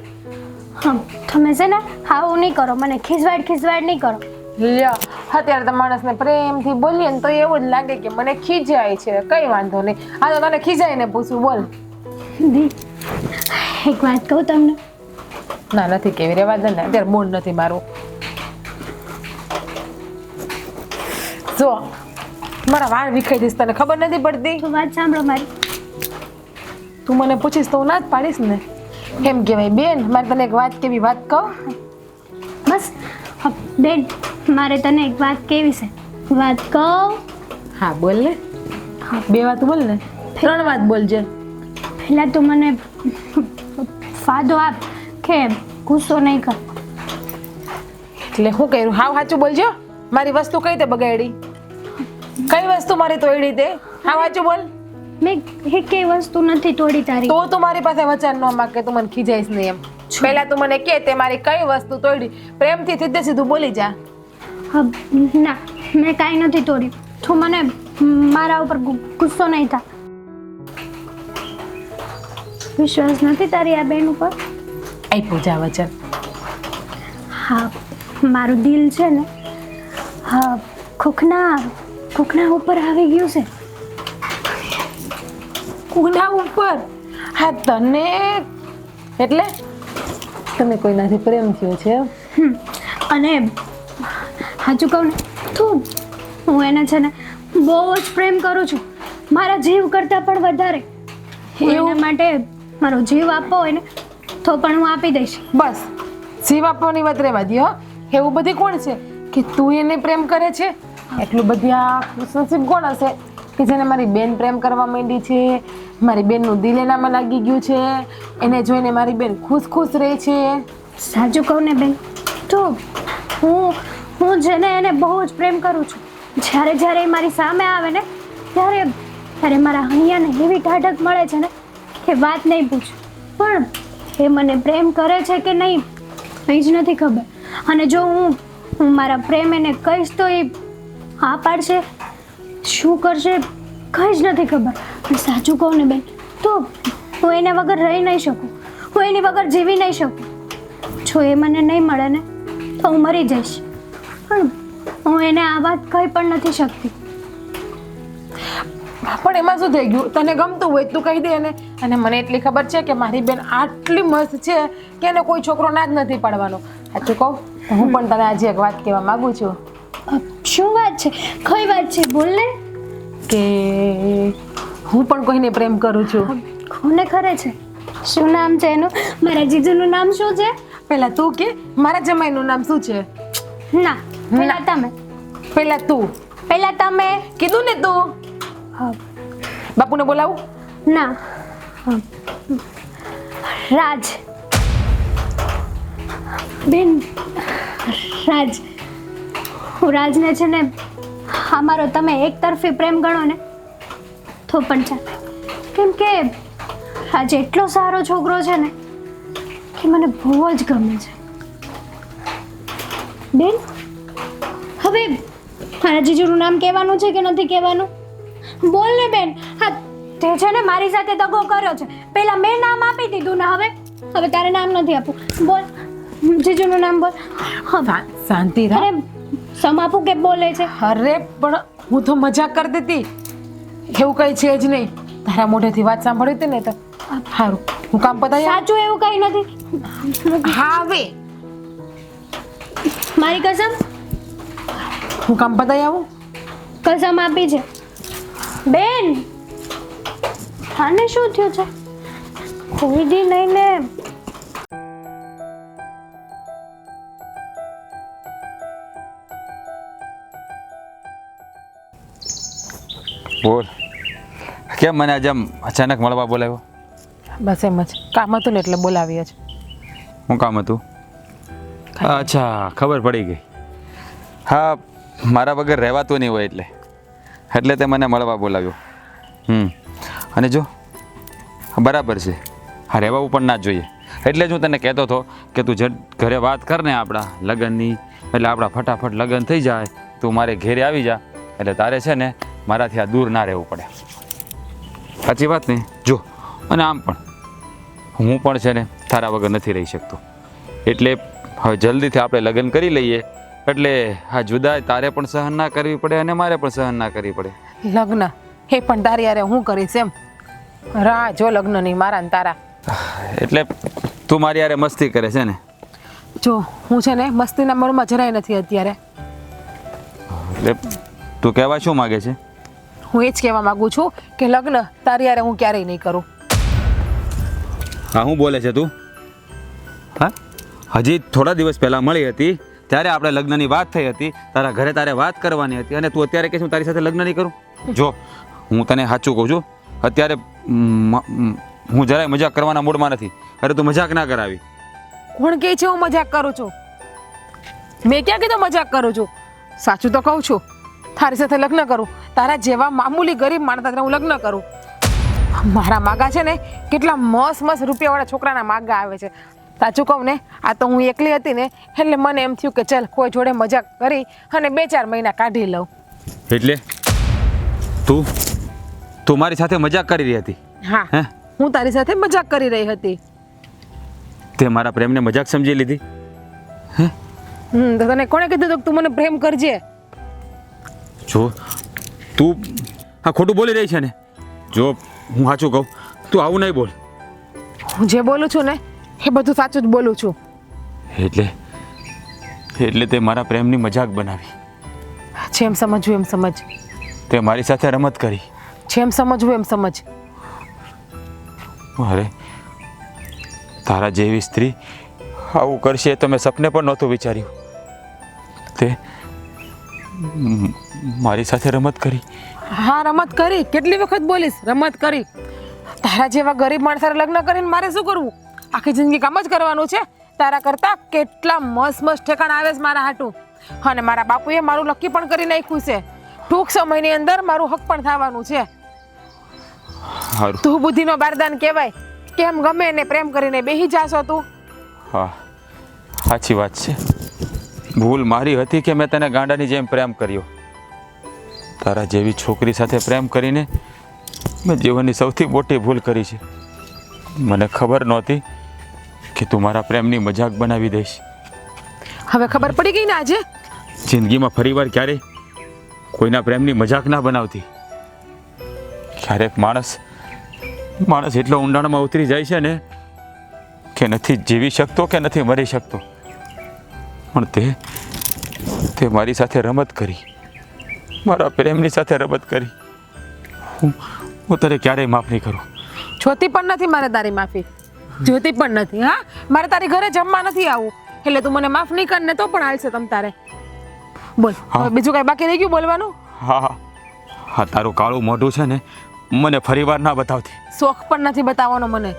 હા તમે છે ને આવું નહીં કરો, મને ખીજવાડ નહીં કરો. લ્યો, અત્યારે તો માણસને પ્રેમથી બોલીએ ને તો એવું જ લાગે કે મને ખીજાય છે. કઈ વાંધો નહીં, આ તો તને ખીજાઈને પૂછું, બોલ. દી એક વાત કહું તમને. ના, નથી કેવી, રેવા દે ને, અત્યારે મૂડ નથી મારું. જો મારા વાળ વિખાઈ દઈશ, તને ખબર નથી પડતી? તો વાત સાંભળો મારી. તું મને પૂછીશ તો હું ના જ પાડીશ ને. એમ કહેવાય બેન, મારે તને એક વાત કેવી, વાત કહું? બસ બેન, મારે તને એક વાત કેવી છે. વાત કહું? હા બોલ ને. હા. 2 વાત બોલ ને, 3 વાત બોલજે. પહેલાં તું મને ફાદો આપ કે ગુસ્સો નહીં કર. એટલે શું કર્યું? હાવ સાચું બોલજો. મારી વસ્તુ કઈ તે બગાડી? કઈ વસ્તુ મારી તોડી તે? હાવ સાચું બોલ. મેં એકેય વસ્તુ નથી તોડી તારી. તો તું મારી પાસે વચન ન માંગ કે તું મને ખીજાઈશ નહીં એમ. પહેલા તું મને કે તે મારી કઈ વસ્તુ તોડી. પ્રેમથી સીધે સીધું બોલી જા. હા, ના મેં કાંઈ નથી તોડ્યું. તું મને મારા ઉપર ગુસ્સો નહીં થા. વિશ્વાસ નથી તારી આ બેન ઉપર? આપ્યું જા વચન. હા, મારું દિલ છે ને, હા ખોખના ઉપર આવી ગયું છે. કુના ઉપર? હા તને એટલે તમે કોઈનાથી પ્રેમ થયો છે? અને સાચું કહું ને તો હું એને છે ને બહુ જ પ્રેમ કરું છું, મારા જીવ કરતાં પણ વધારે. એના માટે મારો જીવ આપવો હોય ને તો પણ હું આપી દઈશ. બસ જીવ આપવાની વાત રહેવા દે. હો, એવું બધી કોણ છે કે તું એને પ્રેમ કરે છે? એટલું બધી આ ખુશનસીબ કોણ હશે કે જેને મારી બેન પ્રેમ કરવા માંડી છે, મારી બેનનું દિલ એનામાં લાગી ગયું છે, એને જોઈને મારી બેન ખુશ રહે છે. સાચું કહું ને બેન તો હું જેને એને બહુ જ પ્રેમ કરું છું, જ્યારે એ મારી સામે આવે ને ત્યારે મારા હૈયાને એવી ઠાઠક મળે છે ને કે વાત નહીં પૂછ. પણ એ મને પ્રેમ કરે છે કે નહીં એ જ નથી ખબર. અને જો હું મારા પ્રેમ એને કહીશ તો એ હા પાડશે, શું કરશે કંઈ જ નથી ખબર. અને સાચું કહું ને બેન તો હું એને વગર રહી નહીં શકું, હું એની વગર જીવી નહીં શકું. જો એ મને નહીં મળે ને તો હું મરી જઈશ, પણ હું એને આ વાત કહી પણ નથી શકતી. પણ એમાં શું થઈ ગયું? તને ગમતું હોય તું કહી દે એને. અને મને એટલી ખબર છે કે મારી બેન આટલી મસ્ત છે કે એને કોઈ છોકરો ના જ નથી પાડવાનો. સાચું કહું તો હું પણ તને આજે એક વાત કહેવા માંગુ છું. શું વાત છે? કઈ વાત છે? બોલ ને. કે હું પણ કોઈને પ્રેમ કરું છું. કોને કરે છે? શું નામ છે એનું? મારા જીજુનું નામ શું છે? પહેલા તું કે મારા જમાઈનું નામ શું છે? ના પહેલા તમે. પહેલા તું. પહેલા તમે કીધું ને તું. હા. બાપુને બોલાવું? ના રાજ. બેન રાજ, હું રાજને છે ને અમારો તમે એક તરફી પ્રેમ ગણો ને તો પણ ચાલે, કેમ કે રાજ એટલો સારો છોકરો છે ને કે મને બહુ જ ગમે છે. બેન હવે મારા જીજુનું નામ કહેવાનું છે કે નથી કહેવાનું? બોલ ને બેન. હા તે છે ને મારી સાથે દગો કર્યો છે. પહેલા મેં નામ આપી દીધું ને હવે તારે નામ નથી આપવું. બોલ જીજુનું નામ બોલ. હા શાંતિ રાખ. અરે સમાપું કે બોલે છે? અરે પણ હું તો મજાક કરતી હતી, એવું કઈ છે જ નહીં. તારા મોઢેથી વાત સાંભળી હતી ને તો સારું. હું કામ પતાવી આવું? સાચું એવું કઈ નથી. હા હવે મારી કસમ. હું કામ પતાવી આવું? કસમ આપી છે બેન. આને શું થયું છે? કોઈ દી નહીં ને. બોલ, કેમ મને આજે આમ અચાનક મળવા બોલાવ્યો? બસ એમ જ કામ હતું ને એટલે બોલાવીએ છે. શું કામ હતું? અચ્છા, ખબર પડી ગઈ. હા, મારા વગર રહેવાતું નહીં હોય એટલે તે મને મળવા બોલાવ્યો. અને જો બરાબર છે, હા રહેવાવું પણ ના જ જોઈએ. એટલે જ હું તને કહેતો હતો કે તું ઘરે વાત કર ને આપણા લગ્નની, એટલે આપણા ફટાફટ લગ્ન થઈ જાય, તું મારે ઘેરે આવી જા, એટલે તારે છે ને મારાથી આ દૂર ના રહેવું પડે. સાચી વાત ને? જો, અને આમ પણ હું પણ છે ને તારા વગર નથી રહી શકતો, એટલે હવે જલ્દીથી આપણે લગ્ન કરી લઈએ, એટલે આ જુદાઈ તારે પણ સહન ના કરવી પડે અને મારે પણ સહન ના કરવી પડે. લગ્ન એ પણ તારી યારે હું કરીશ એમ? રાહ જો લગ્નની મારા ને તારા. એટલે તું મારી યારે મસ્તી કરે છે ને? જો હું છે ને મસ્તીના મૂડમાં જરાય નથી અત્યારે. એટલે તું કહેવા શું માગે છે? હું એ જ કહેવા માંગુ છું કે લગ્ન તારી યારે હું ક્યારેય નહીં કરું. હા, હું બોલે છે તું? હા, હજી થોડા દિવસ પહેલાં મળી હતી ત્યારે આપણે લગ્નની વાત થઈ હતી, તારા ઘરે તારે વાત કરવાની હતી, અને તું અત્યારે કહે હું તારી સાથે લગ્ન નહીં કરું? જો હું તને સાચું કહું છું, અત્યારે હું જરાય મજાક કરવાના મૂડમાં નથી. અરે તું મજાક ના કરાવી. કોણ કહે છે હું મજાક કરું છું? મેં ક્યાં કીધું મજાક કરું છું? સાચું તો કહું છું. તારી સાથે લગ્ન કરું, તારા જેવા મામૂલી ગરીબ માણસ સાથે હું લગ્ન કરું. મારા માગા છે ને કેટલા મસ્ત રૂપિયાવાળા છોકરાના માગા આવે છે. સાચું કહું ને, આ તો હું એકલી હતી ને એટલે મને એમ થયું કે ચાલ કોઈ જોડે મજાક કરી અને 2-4 મહિના કાઢી લઉં. એટલે તું મારી સાથે મજાક કરી રહી હતી? હા, હું તારી સાથે મજાક કરી રહી હતી. તે મારા પ્રેમને મજાક સમજી લીધી? તો તને કોણે કીધું કે તું મને પ્રેમ કરજે? જો તું આ ખોટું બોલી રહી છે ને, જો હું સાચું કહું તું આવું નહીં બોલ. હું જે બોલું છું ને એ બધું સાચું જ બોલું છું. એટલે તે મારા પ્રેમની મજાક બનાવી? જેમ સમજવું એમ સમજ. તે મારી સાથે રમત કરી? જેમ સમજવું એમ સમજ. અરે તારા જેવી સ્ત્રી આવું કરશે તો મેં સપને પણ નહોતું વિચાર્યું. તે મારી સાથે રમત કરી? હા, રમત કરી. કેટલી વખત બોલીશ? રમત કરી. તારા જેવા ગરીબ માણસ સાથે લગ્ન કરીને મારે શું કરવું? આખી જિંદગી કામ જ કરવાનું છે. તારા કરતા કેટલા મસ્ત ઠેકાણા આવે છે મારા હાટું, અને મારા બાપુએ મારું નક્કી પણ કરી નાખ્યું છે. ટૂંક સમયની અંદર મારું હક પણ થવાનું છે. તું બુદ્ધિનો બારદાન કહેવાય. કેમ ગમે એને પ્રેમ કરીને બેહી જાશો તું? હા, સાચી વાત છે. ભૂલ મારી હતી કે મેં તને ગાંડાની જેમ પ્રેમ કર્યો. તારા જેવી છોકરી સાથે પ્રેમ કરીને મેં જીવનની સૌથી મોટી ભૂલ કરી છે. મને ખબર નહોતી કે તું મારા પ્રેમની મજાક બનાવી દઈશ. હવે ખબર પડી ગઈ ને આજે? જિંદગીમાં ફરીવાર ક્યારેય કોઈના પ્રેમની મજાક ના બનાવતી. ક્યારેક માણસ એટલો ઊંડાણમાં ઉતરી જાય છે ને કે નથી જીવી શકતો કે નથી મરી શકતો. પણ તે મારી સાથે રમત કરી, મારા પ્રેમની સાથે રમત કરી. હું તારે ક્યારેય માફ નહીં કરું. જોતી પણ નથી મારે તારી માફી. જોતી પણ નથી. હા, મારે તારી ઘરે જમવા નથી આવું, એટલે તું મને માફ નહીં કર ને તો પણ હાલશે. તમ તારે બોલ. હવે બીજું કઈ બાકી રહી ગયું બોલવાનું? હા, તારું કાળું મોઢું છે ને મને ફરીવાર ના બતાવતી. શોખ પણ નથી બતાવવાનો મને.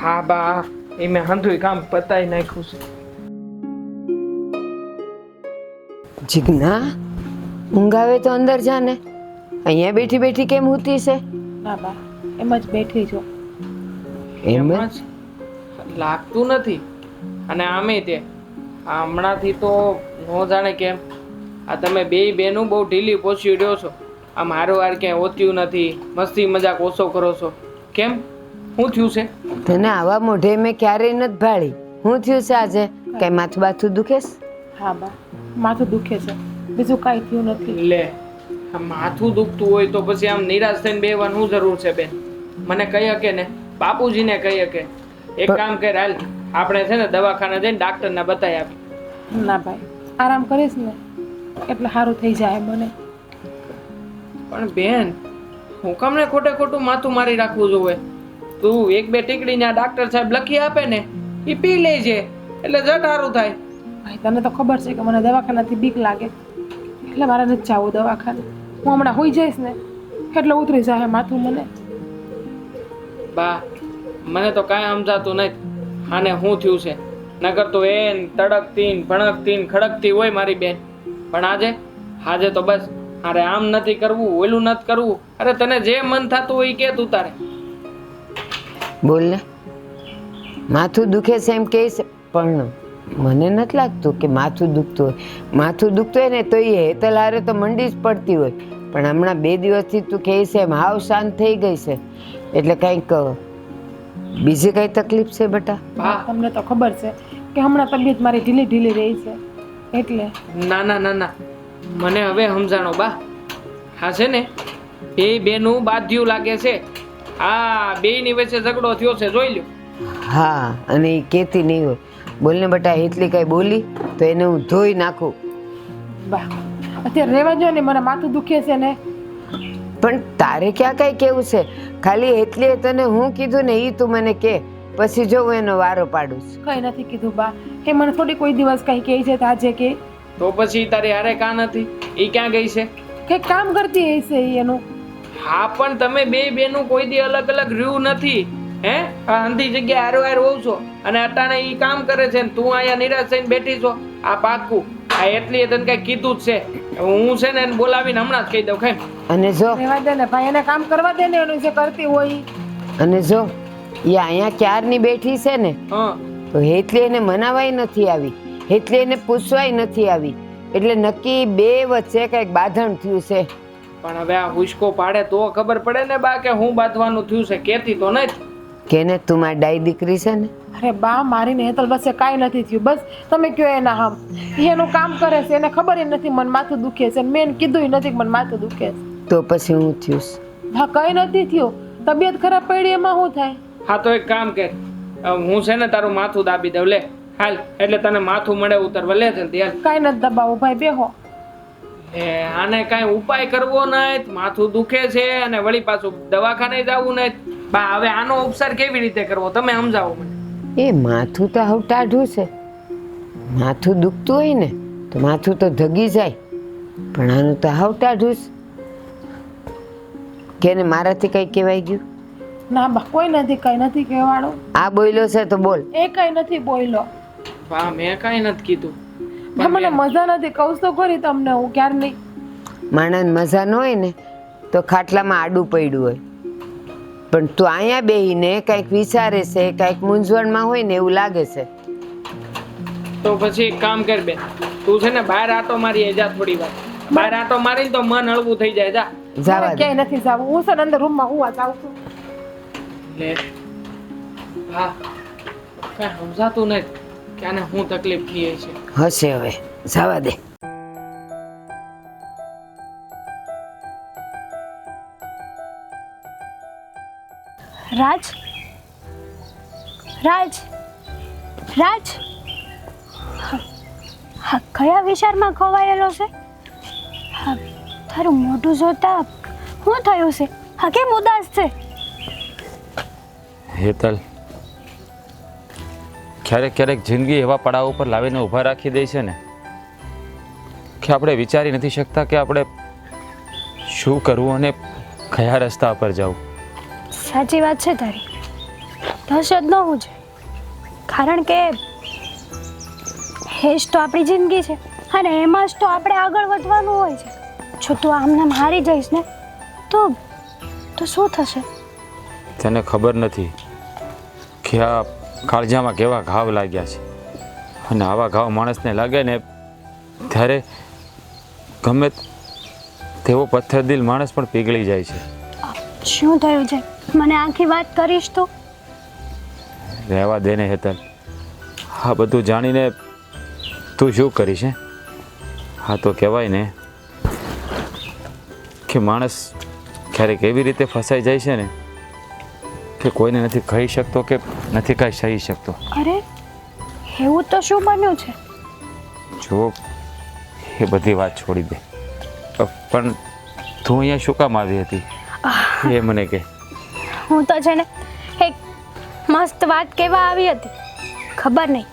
હા બા, એ મેં હંધુય કામ પતાઈ નાખ્યું છે. જીજ્ઞા, ઊંઘ આવે તો અંદર જા ને. અહીંયા બેઠી બેઠી કેમ ઊતી છે? ના બા, એમ જ બેઠી છો. એમ એમ જ લાગતું નથી. અને આમે તે હમણાંથી તો ન જાણે કેમ આ તમે બેય બેનું બહુ ઢીલી પોછી રહ્યો છો. આ મારું વાર ક્યાંય હોત્યું નથી, મસ્તી મજાક ઓછો કરો છો. કેમ, શું થયું છે? તને આવા મોઢે મેં ક્યારેય નથી ભાળી. શું થયું છે આજે? કઈ માથું બાથું દુખે છે? હા બા, માથું દુખે છે, બીજું કાંઈ થયું નથી. લે, આ માથું દુખતું હોય તો પછી આમ નિરાશ થઈને બેહવાની શું જરૂર છે બેન? મને કહી શકે ને, બાપુજીને કહી શકે. એક કામ કર, હાલ આપણે છે ને દવાખાને જઈને ડાક્ટરને બતાવી આપી. ના ભાઈ, આરામ કરીશ ને એટલે સારું થઈ જાય મને. પણ બેન, હું કમને ખોટે ખોટું માથું મારી રાખવું જોવે? તું 1-2 ટીકડીને આ ડાક્ટર સાહેબ લખી આપે ને એ પી લેજે એટલે જટ સારું થાય. ભાઈ તને તો ખબર છે કે મને દવાખાનાથી બીક લાગે, એટલે મારે નથી જવું દવાખાને. હું હમણાં હોઈ જઈશ ને એટલે ઉતરી જાય માથું મને. બા, મને તો કાંઈ સમજાતું નથી આને શું થયું છે. નકર તો એન તડકતી ને ભણકતી ને ખડકતી હોય મારી બેન. પણ આજે તો બસ અરે આમ નથી કરવું, ઓલું નથી કરવું. અરે તને જે મન થતું હોય એ કે તું તારે. બોલ ને, માથું દુખે છે એમ કહે છે, પણ મને નથી લાગતું કે માથું દુખતું હોય. માથું દુખતું હોય ને તો એ હેતલ હારે તો મંડી જ પડતી હોય, પણ હમણાં 2 દિવસથી તું કહે છે એમ હાવ શાંત થઈ ગઈ છે, એટલે કંઈક બીજી કઈ તકલીફ છે બેટા? હા, તમને તો ખબર છે કે હમણાં તબિયત મારી ઢીલી ઢીલી રહી છે એટલે. ના ના ના ના, મને હવે સમજાણો બા. હા છે ને, બે બેનું બાધ્યું લાગે છે. આ બેયની વચ્ચે ઝઘડો થયો છે, જોઈ લ્યો. હા, અને એ કહેતી નહીં હોય. બોલ ને બેટા, એટલી કઈ બોલી તો એને હું ધોઈ નાખું. બા અત્યારે રહેવા જો ને, મને માથું દુખે છે ને. પણ તારે ક્યાં કઈ કેવું છે? ખાલી એટલે તને હું કીધું ને એ તું મને કે, પછી જો હું એનો વારો પાડું છું. કઈ નથી કીધું બા, એ મને થોડી કોઈ દિવસ કઈ કહે છે તો આજે કે. તો પછી તારી હારે કાં નથી? એ ક્યાં ગઈ છે? કંઈક કામ કરતી હશે ઈ એનું. હા, પણ તમે બે બેનું કોઈ દી અલગ અલગ રહ્યું નથી. હે, આ અંધી જગ્યાએ હારો હાર હોવ છો અને અટાણે ઈ કામ કરે છે ને તું અહીંયા નિરાશ થઈને બેઠી છો. આ પાક્કું. આ એટલી તને કઈ કીધું જ છે. હું છે ને એને બોલાવીને હમણાં જ કહી દઉં. ખાઈ અને જો રહેવા દે ને ભાઈ, એને કામ કરવા દે ને, એનું જે કરતી હોય ઈ. અને જો એ અહીંયા ક્યારની બેઠી છે ને, હા, તો હેતલી એને મનાવાય નથી આવી, હેતલી એને પૂછવાય નથી આવી, એટલે નક્કી બે વચ્ચે કઈક બાંધણ થયું છે. પણ હવે આ હુસકો પાડે તો ખબર પડે ને બા કે હું બાંધવાનું થયું છે. કેતી તો નથી કેને તું મારી ડાઈ દીકરી છે ને. અરે બા, મારી ને હેતલ વચ્ચે કાંઈ નથી થયું. બસ તમે કયો એના હમ. ઈ એનું કામ કરે છે, એને ખબર ય નથી મને માથું દુખે છે. મેં એને કીધું નથી કે મને માથું દુખે છે. તો પછી હું થયું છે? હા, કઈ નથી થયું. તબિયત ખરાબ પડી એમાં શું થાય? હા, તો એક કામ કર, હું છે ને તારું માથું દાબી દઉં. લે હાલ, એટલે તને માથું મળે ઉતરવા. લે જલ્દી હાલ. કાંઈ નથી દબાવું ભાઈ, બેહો. આને કાંઈ ઉપાય કરવો નહીં. માથું દુખે છે અને વળી પાછું દવાખાને જવું નહીં. બા હવે આનો ઉપચાર કેવી રીતે કરવો તમે સમજાવો મને. એ માથું તો હવે ટાઢું છે. માથું દુખતું હોય ને તો માથું તો ધગી જાય, પણ આનું તો હાવ ટાઢું છે. કે ને મારાથી કઈ કહેવાય ગયું? ના બા, કોઈ નથી, કઈ નથી કહેવાનું. આ બોલ્યો છે તો બોલ. એ કઈ નથી બોલ્યો. બા મેં કાંઈ નથી કીધું. બા, મને મજા નથી, કહું તો ખરી તમને હું ક્યાર નહીં. માણસને મજા ન હોય ને તો ખાટલામાં આડું પડ્યું હોય, પણ તું અહીંયા બેહીને કંઈક વિચારે છે, કંઈક મૂંઝવણમાં હોય ને એવું લાગે છે. તો પછી એક કામ કર બેન, તું છે ને બહાર આટો મારી જા થોડી વાર. બહાર આટો મારીને તો મન હળવું થઈ જાય. જા. જવા મારે દે. ક્યાંય નથી જવું. હું છે ને અંદર રૂમમાં હું જાઉં છું. લે હા, કાંઈ સમજાતું નથી કે આને શું તકલીફ થઈ છે. હશે હવે, જવા દે. રાજ, રાજ, રાજ, હા કયા વિચારમાં ખોવાયેલો છે? હા, તારું મોઢું જોતા શું થયું છે? હા, કેમ ઉદાસ છે? હેતલ, ક્યારેક ક્યારેક જિંદગી એવા પડાવ ઉપર લાવીને ઊભા રાખી દે છે ને કે આપણે વિચારી નથી શકતા કે આપણે શું કરવું અને કયા રસ્તા પર જવું. સાચી વાત છે તારી. દહશત ન હોવું જોઈએ, કારણ કે એ જ તો આપણી જિંદગી છે અને એમાં જ તો આપણે આગળ વધવાનું હોય છે. જો તું આમને હારી જઈશ ને તો શું થશે? તને ખબર નથી કે આ કાળજામાં કેવા ઘાવ લાગ્યા છે, અને આવા ઘાવ માણસને લાગે ને ત્યારે ગમે તેવો પથ્થરદિલ માણસ પણ પીગળી જાય છે. શું થયું છે? મને આખી વાત કરીશ તો? રહેવા દે ને હેતલ, આ બધું જાણીને તું શું કરીશ? હે, હા તો કહેવાય ને કે માણસ ક્યારેક એવી રીતે ફસાઈ જાય છે ને કે કોઈને નથી કહી શકતો કે નથી કાંઈ સહી શકતો. અરે એવું તો શું બન્યું છે? જો એ બધી વાત છોડી દે, પણ તું અહીંયા શું કામ આવી હતી એ મને કહે. હું તો છે ને એક મસ્ત વાત કહેવા આવી હતી. ખબર નહીં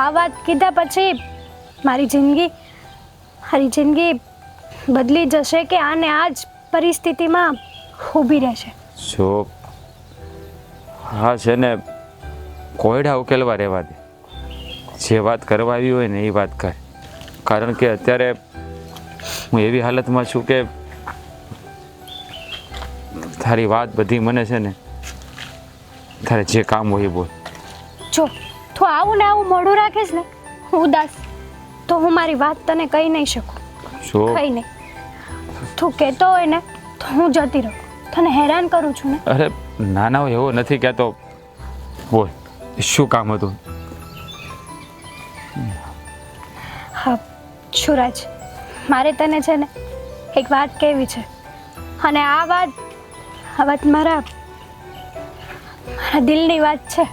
આ વાત કીધા પછી મારી જિંદગી બદલી જશે કે આને આ જ પરિસ્થિતિમાં ઊભી રહેશે. જો હા છે ને કોયડા ઉકેલવા રહેવા દે, જે વાત કરવા આવી હોય ને એ વાત કર, કારણ કે અત્યારે હું એવી હાલતમાં છું કે તારી વાત બધી મને છે ને, તારે જે કામ હોય એ બોલ. જો તું આવું ને આવું મોઢું રાખીશ ને ઉદાસ, તો હું મારી વાત તને કહી નહીં શકું. શું? કહી નહીં. તું કહેતો હોય ને તો હું જતી રહું. તને હેરાન કરું છું ને. અરે ના ના, એવો નથી કહેતો. બોલ, શું કામ હતું? હા શુરાજ, મારે તને છે ને એક વાત કહેવી છે, અને આ વાત મારા દિલની વાત છે.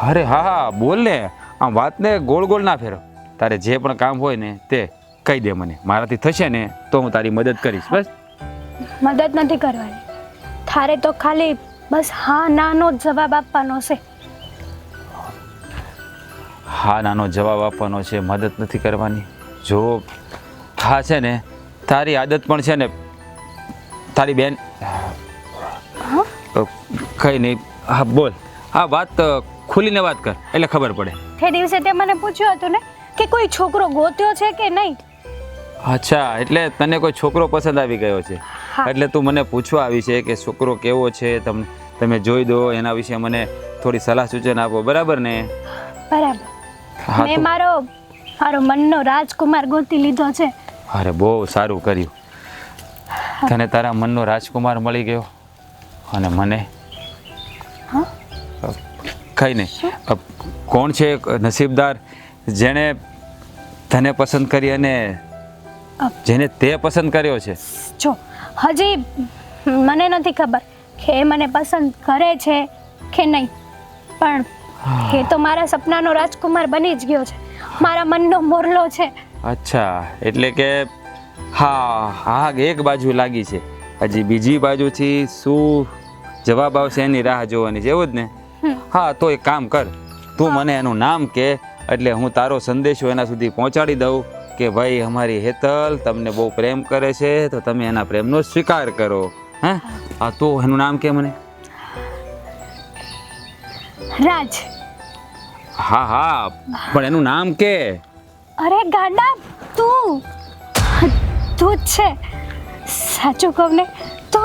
અરે હા હા, બોલ ને. આમ વાતને ગોળ ગોળ ના ફેરો. તારે જે પણ કામ હોય ને તે કહી દે મને. મારાથી થશે ને તો હું તારી મદદ કરીશ. બસ મદદ નથી કરવાની, તારે તો ખાલી બસ હા નાનો જ જવાબ આપવાનો છે. હા નાનો જવાબ આપવાનો છે, મદદ નથી કરવાની. જો હા છે ને, તારી આદત પણ છે ને, તારી બેન કઈ નહીં. હા બોલ, હા વાત ખુલીને વાત કર એટલે ખબર પડે. તે દિવસે તે મને પૂછ્યું હતું ને કે કોઈ છોકરો ગોત્યો છે કે નહીં. અચ્છા, એટલે તને કોઈ છોકરો પસંદ આવી ગયો છે, હા. એટલે તું મને પૂછવા આવી છે કે છોકરો કેવો છે, તમે જોઈ દો, એના વિશે મને થોડી સલાહ સૂચન આપો, બરાબર ને? બરાબર. હા મેં તો મારો મનનો રાજકુમાર ગોતી લીધો છે. અરે બહુ સારું કર્યું. તને તારા મનનો રાજકુમાર મળી ગયો અને મને કઈ નહીં. કોણ છે નસીબદાર જેણે તને પસંદ કરી અને જેને તે પસંદ કર્યો છે? જો હજી મને નથી ખબર કે એ મને પસંદ કરે છે કે નહીં, પણ એ તો મારા સપનાનો રાજકુમાર બની જ ગયો છે, મારા મનનો મોરલો છે. અચ્છા, એટલે કે હા હા, એક બાજુ લાગી છે, હજી બીજી બાજુથી શું જવાબ આવશે એની રાહ જોવાની છે, એવું જ ને? હા તો એક કામ કર, તું મને એનું નામ કે, એટલે હું તારો સંદેશો એના સુધી પહોંચાડી દઉં કે ભાઈ અમારી હેતલ તમને બહુ પ્રેમ કરે છે, તો તમે એના પ્રેમનો સ્વીકાર કરો. હા હા, તો એનું નામ કે મને. રાજ. હા હા, પણ એનું નામ કે. અરે ગાંડા, તું જ છે. સાચું કહું ને તો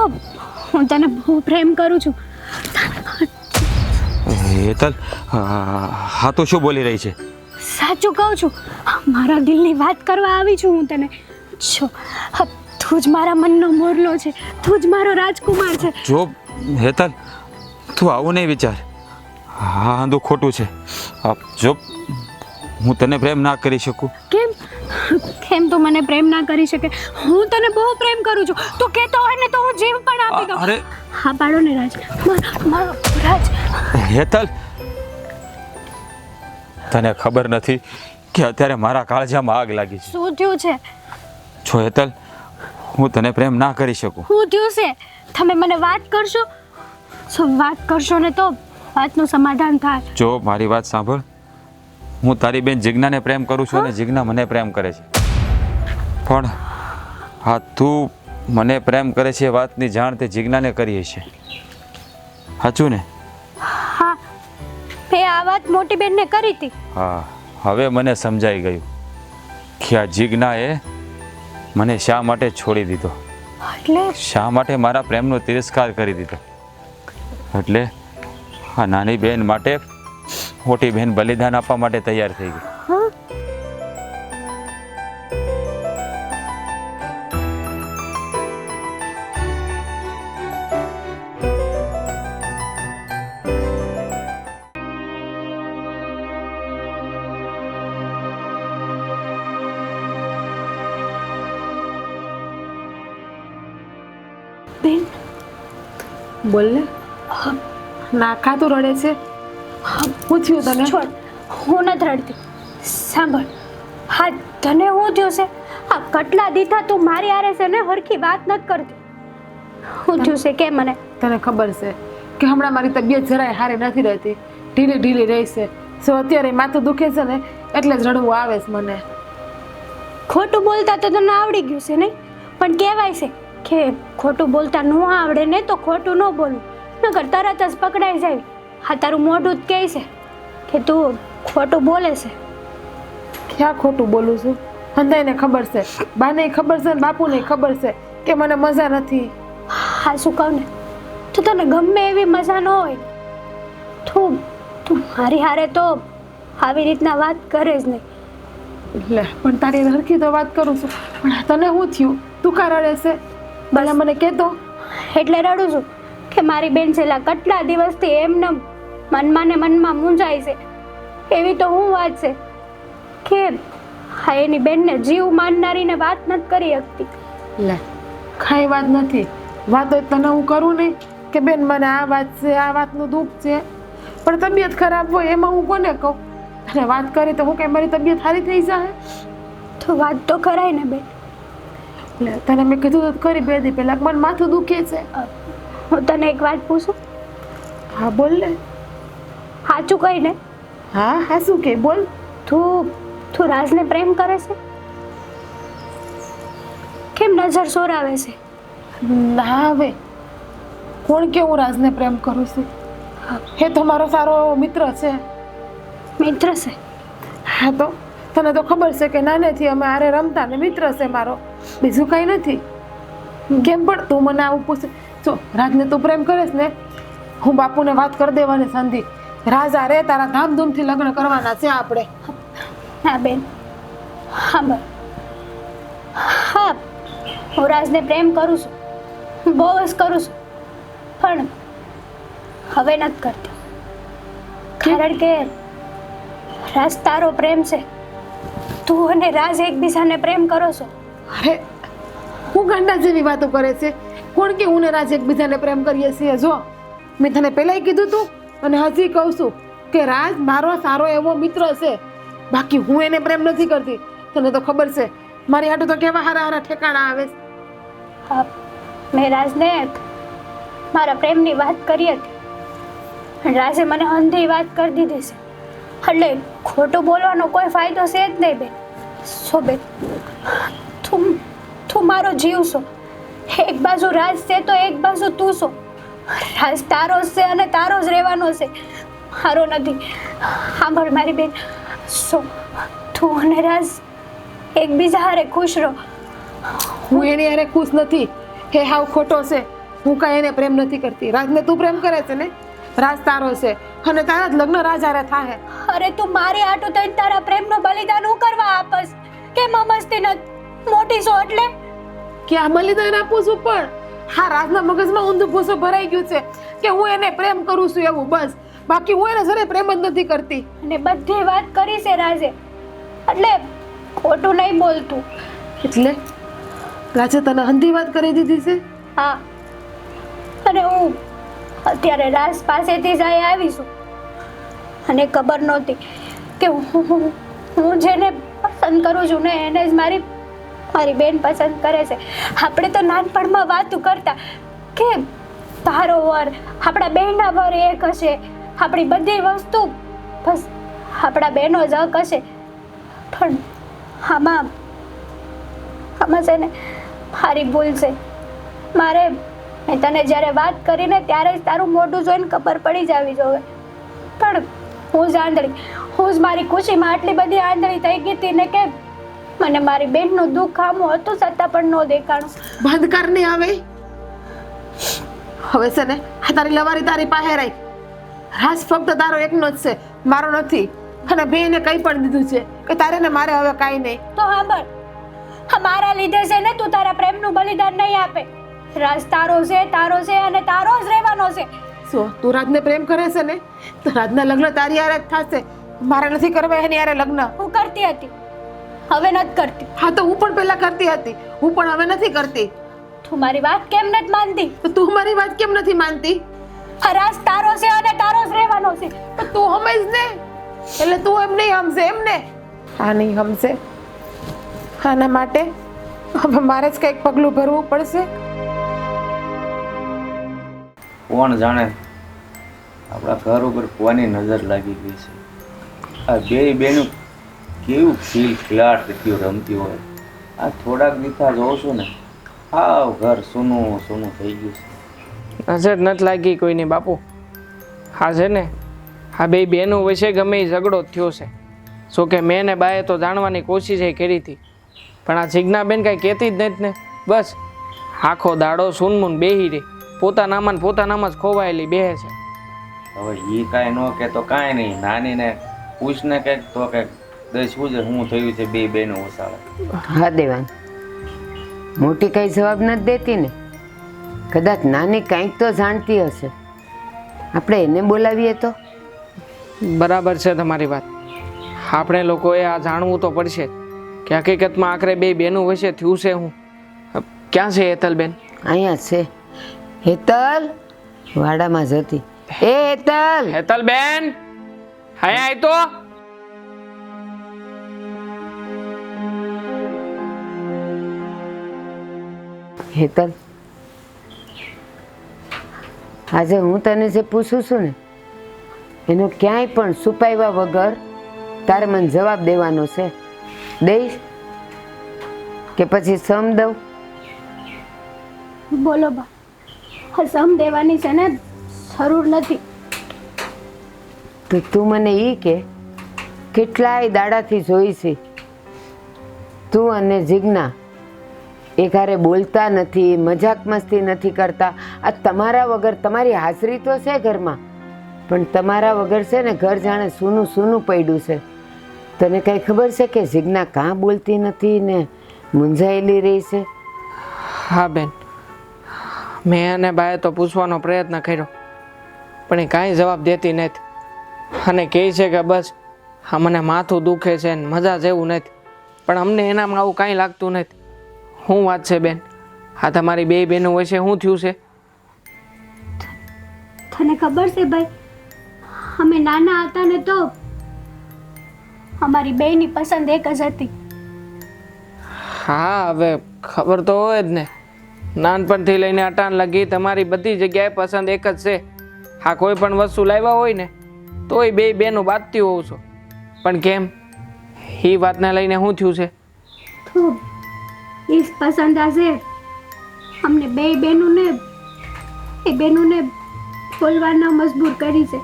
હું તને બહુ પ્રેમ કરું છું. હેતલ, હા તો શું બોલી રહી છે? સાચું કહું છું, મારા દિલની વાત કરવા આવી છું હું તને. જો તું જ મારા મનનો મોરલો છે, તું જ મારો રાજકુમાર છે. જો હેતલ, તું આવું નહીં વિચાર. હા તો ખોટું છે. જો હું તને પ્રેમ ના કરી શકું. કેમ તું મને પ્રેમ ના કરી શકે? હું તને બહુ પ્રેમ કરું છું. તું કહેતો હોય ને તો હું જીવ પણ આપી દઉં. અરે હા પાડો ને રાજ, મારો રાજ. હેતલ, તને ખબર નથી કે અત્યારે મારા કાળજામાં આગ લાગી છે. શું થયું છે? જો હેતલ, હું તને પ્રેમ ના કરી શકું. શું થયું છે? તમે મને વાત કરશો? વાત કરશો ને તો વાતનું સમાધાન થાય. જો મારી વાત સાંભળ, હું તારી બેન જીજ્ઞાને પ્રેમ કરું છું અને જીજ્ઞા મને પ્રેમ કરે છે, પણ હા તું મને પ્રેમ કરે છે એ વાતની જાણ તે જીજ્ઞાને કરી હશે, સાચું ને? હા, મેં આ વાત મોટી બેનને કરી હતી. હા, હવે મને સમજાઈ ગયું કે આ જીજ્ઞાએ મને શા માટે છોડી દીધો, એટલે શા માટે મારા પ્રેમનો તિરસ્કાર કરી દીધો. એટલે આ નાની બહેન માટે મોટી બહેન બલિદાન આપવા માટે તૈયાર થઈ ગઈ. હા, બેન બોલ ને. ના ખાતું રડે છે. પૂછ્યું તને? છોડ, હું નથી રડતી. સાંભળ, હા તને શું થયું છે? આ કટલા દીધા તું મારી હારે છે ને હરખી વાત નથી કરતી. શું થયું છે કે મને? તને ખબર છે કે હમણાં મારી તબિયત જરાય સારી નથી રહેતી, ઢીલી રહી છે. સો અત્યારે માથું દુખે છે ને એટલે જ રડવું આવે છે મને. ખોટું બોલતા તો તને આવડી ગયું છે નહીં, પણ કહેવાય છે કે ખોટું બોલતા ન આવડે ને તો ખોટું ન બોલવું, નકર તરત જ પકડાઈ જાય. હા તારું મોઢું જ કહે છે કે તું ખોટું બોલે છે. ક્યાં ખોટું બોલું છું? હંધાઈને ખબર છે, બાને ખબર છે ને બાપુને ખબર છે કે મને મજા નથી. હા શું કહું ને, તો તને ગમે એવી મજા ન હોય, તું તું મારી હારે તો આવી રીતના વાત કરે જ નહીં. લે પણ તારી હરખી તો વાત કરું છું, પણ આ તને શું થયું? તું કા રડે છે? ભલા મને કહેતો. એટલે રડું છું કે મારી બેન છેલ્લા કેટલા દિવસથી એમને મનમાં ને મનમાં મૂંઝાય છે. એવી તો હું વાત છે કે હા એની બેનને જીવ માનનારીને વાત નથી કરી શકતી. લે કાંઈ વાત નથી. વાત હોય તને હું કરું નહીં કે બેન મને આ વાત છે, આ વાતનું દુઃખ છે, પણ તબિયત ખરાબ હોય એમાં હું કોને કહું? અને વાત કરી તો હું કઈ મારી તબિયત સારી થઈ જાય? તો વાત તો કરાય ને બેન. લે તને મેં કીધું તો ખરી 2 દી પહેલા કે મને માથું દુખે છે. હું તને એક વાત પૂછું? હા બોલ ને. સાચું કહી ને, હા હા શું કે બોલ. તું તું રાજને પ્રેમ કરે છે? કેમ નજર સોરાવે છે? ના હવે કોણ કે હું રાજને પ્રેમ કરું છું? એ તો મારો સારો એવો મિત્ર છે. મિત્ર છે? હા તો તને તો ખબર છે કે નાનેથી અમે આરે રમતા ને મિત્ર છે મારો, બીજું કઈ નથી. કેમ પણ તું મને આવું પૂછે? જો રાજને તું પ્રેમ કરેશ ને, હું બાપુને વાત કરી દેવાની સંધિ. રાજ આરે તારા ધામધૂમથી લગ્ન કરવાના છે આપણે. હા બેન, હા બસ. હા હું રાજને પ્રેમ કરું છું, બહુ જ કરું છું, પણ હવે નથી કરતી. કારણ કે રાજ તારો પ્રેમ છે, તું અને રાજ એકબીજાને પ્રેમ કરો છો. અરે હું ગાંડા જેવી વાતો કરે છે? કોણ કે હું ને રાજ એકબીજાને પ્રેમ કરીએ છીએ? જો મેં તને પહેલાંય કીધું તું અને હજી કહું છું કે રાજ મારો સારો એવો મિત્ર છે, બાકી હું એને પ્રેમ નથી કરતી. તને તો ખબર છે મારી હાટુ તો કેવા હારા હારા ઠેકાણા આવે છે. હા મેં રાજને મારા પ્રેમની વાત કરી હતી, રાજે મને અંધી વાત કરી દીધી છે, એટલે ખોટું બોલવાનો કોઈ ફાયદો છે જ નહીં બેન. સો બેન તું મારો જીવ છો. એક બાજુ રાજ છે તો એક બાજુ તું છો. રાજ તારો જ છે અને તારો જ રહેવાનો છે, મારો નથી. સાંભળ મારી બેન, સો તું અને રાજ એકબીજા હારે ખુશ રહો. હું એની હારે ખુશ નથી, હે હાવ ખોટો છે. હું કાંઈ એને પ્રેમ નથી કરતી. રાજને તું પ્રેમ કરે છે ને, રાજ તારો છે અને તારા જ લગ્ન રાજ હારે થાય. અરે તું મારી આટું થઈને તારા પ્રેમનું બલિદાન હું કરવા આપસ? કેમ સમજતી નથી? મોટી છો એટલે કે આ બલિદાન આપું છું, પણ હા રાજના મગજમાં ઊંધું ભૂસો ભરાઈ ગયું છે કે હું એને પ્રેમ કરું છું એવું, બસ. બાકી હું એને જરા પ્રેમ જ નથી કરતી. અને બધી વાત કરી છે રાજે, એટલે ખોટું નહીં બોલતું. એટલે રાજે તને અંધી વાત કરી દીધી છે? હા, અને હું અત્યારે રાજ પાસેથી જ અહીં આવી છું અને ખબર નહોતી કે હું જેને પસંદ કરું છું ને એને જ મારી બેન પસંદ કરે છે. આપણે તો નાનપણમાં વાતું કરતા કે તારો વર આપણા બેનના વર એક હશે, આપણી બધી વસ્તુ બસ આપણા બેનો જ હક હશે. પણ આમાં છે ને મારી ભૂલ છે. મેં તને જ્યારે વાત કરીને ત્યારે જ તારું મોઢું જોઈને ખબર પડી જાવી જોઈએ, પણ હું જ આંધળી, હું જ મારી ખુશીમાં આટલી બધી આંધળી થઈ ગઈ હતી ને કે મને મારી બેનનું દુઃખ આમું હતું છતાં પણ ન દેખાણું. બંધ કર નહીં આવે હવે છે ને, આ તારી લવારી તારી પાસે રહી. રાજ ફક્ત તારો એકનો જ છે, મારો નથી. અને બેને કંઈ પણ દીધું છે કે તારે ને મારે હવે કાંઈ નહીં. તો સાંભળ, મારા લીધે છે ને તું તારા પ્રેમનું બલિદાન નહીં આપે. રાજ તારો છે અને તારો જ રહેવાનો છે. શું તું રાજને પ્રેમ કરે છે ને, તો રાજના લગ્ન તારી હારે જ થશે. મારે નથી કરવા એની હારે લગ્ન. હું કરતી હતી, હવે નથી કરતી. હા તો હું પણ પહેલા કરતી હતી, હું પણ હવે નથી કરતી. તું મારી વાત કેમ નથી માનતી? તો તું મારી વાત કેમ નથી માનતી? રાજ તારો છે અને તારો જ રહેવાનો છે. તો તું સમજ ને, એટલે તું એમ નહીં સમજે એમ ને. હા નહીં સમજે, આના માટે હવે મારે જ કંઈક પગલું ભરવું પડશે. કોણ જાણે આપણા ઘર ઉપર કોની નજર લાગી ગઈ છે. આ બે બેનું કેવું ખિલખિલાટ થયું રમતી હોય. આ થોડાક દીથા જોઉં છું ને, હાવ ઘર સૂનું સૂનું થઈ ગયું છે. નજર નથી લાગી કોઈની બાપુ. હા છે ને, આ બે બહેનો વચ્ચે ગમે એ ઝઘડો થયો છે, શું કે મેં ને બાએ તો જાણવાની કોશિશ કરી હતી, પણ આ જીજ્ઞાબેન કાંઈ કહેતી જ નથી ને. બસ આખો દાડો સૂનમૂન બેહી રહી, પોતાનામાં ને પોતાનામાં જ ખોવાયેલી બેહે છે. હવે ઈ કાંઈ ન કે તો કાંઈ નહીં, નાનીને પૂછને કંઈક તો કંઈક દસ શું છે શું થયું છે બે બેનો ઉસાળે. હા દેવાન, મોટી કઈ જવાબ નથી દેતી ને. કદાચ નાની કંઈક તો જાણતી હશે, આપણે એને બોલાવીએ તો. બરાબર છે તમારી વાત. આપણે લોકોએ આ જાણવું તો પડશે જ કે હકીકતમાં આખરે બે બેનું વચ્ચે થયું છે હું. ક્યાં છે હેતલબેન? અહીંયા છે. હેતલ વાડામાં જતી. એ હેતલ! હેતલબેન અહીંયા આય તો. હેતલ, આજે હું તને જે પૂછું છું ને એનો ક્યાંય પણ છુપાવ્યા વગર તારે મને જવાબ દેવાનો છે. દઈશ કે પછી સમ દઉં? બોલો બા, હા સમ દેવાની છે ને જરૂર નથી. તો તું મને એ કે કેટલાય દાડાથી જોઈ છે તું અને જીજ્ઞા એક હારે બોલતા નથી, મજાક મસ્તી નથી કરતા. આ તમારા વગર, તમારી હાજરી તો છે ઘરમાં, પણ તમારા વગર છે ને ઘર જાણે સૂનું સૂનું પડ્યું છે. તને કઈ ખબર છે કે જીજ્ઞા કાં બોલતી નથી ને મૂંઝાયેલી રહી છે? હા બેન, મેં અને બાએ તો પૂછવાનો પ્રયત્ન કર્યો, પણ એ કાંઈ જવાબ દેતી નથી અને કહે છે કે બસ હા મને માથું દુખે છે ને મજા જેવું નથી. પણ અમને એનામાં આવું કાંઈ લાગતું નથી. શું વાત છે બેન? હા તમારી બે બહેનો વચ્ચે શું થયું છે? તને ખબર છે ભાઈ, અમે નાના હતા ને તો અમારી બેયની પસંદ એક જ હતી. હા હવે ખબર તો હોય જ ને, નાનપણથી લઈને અટાણ લગી તમારી બધી જગ્યાએ પસંદ એક જ છે. હા કોઈ પણ વસ્તુ લાવ્યા હોય ને તોય બે બેનું બાંધતી હોઉં છો, પણ કેમ એ વાતને લઈને શું થયું છે? તો એ જ પસંદ હશે અમને બે બહેનોને, એ બહેનોને બોલવાના મજબૂર કરી છે.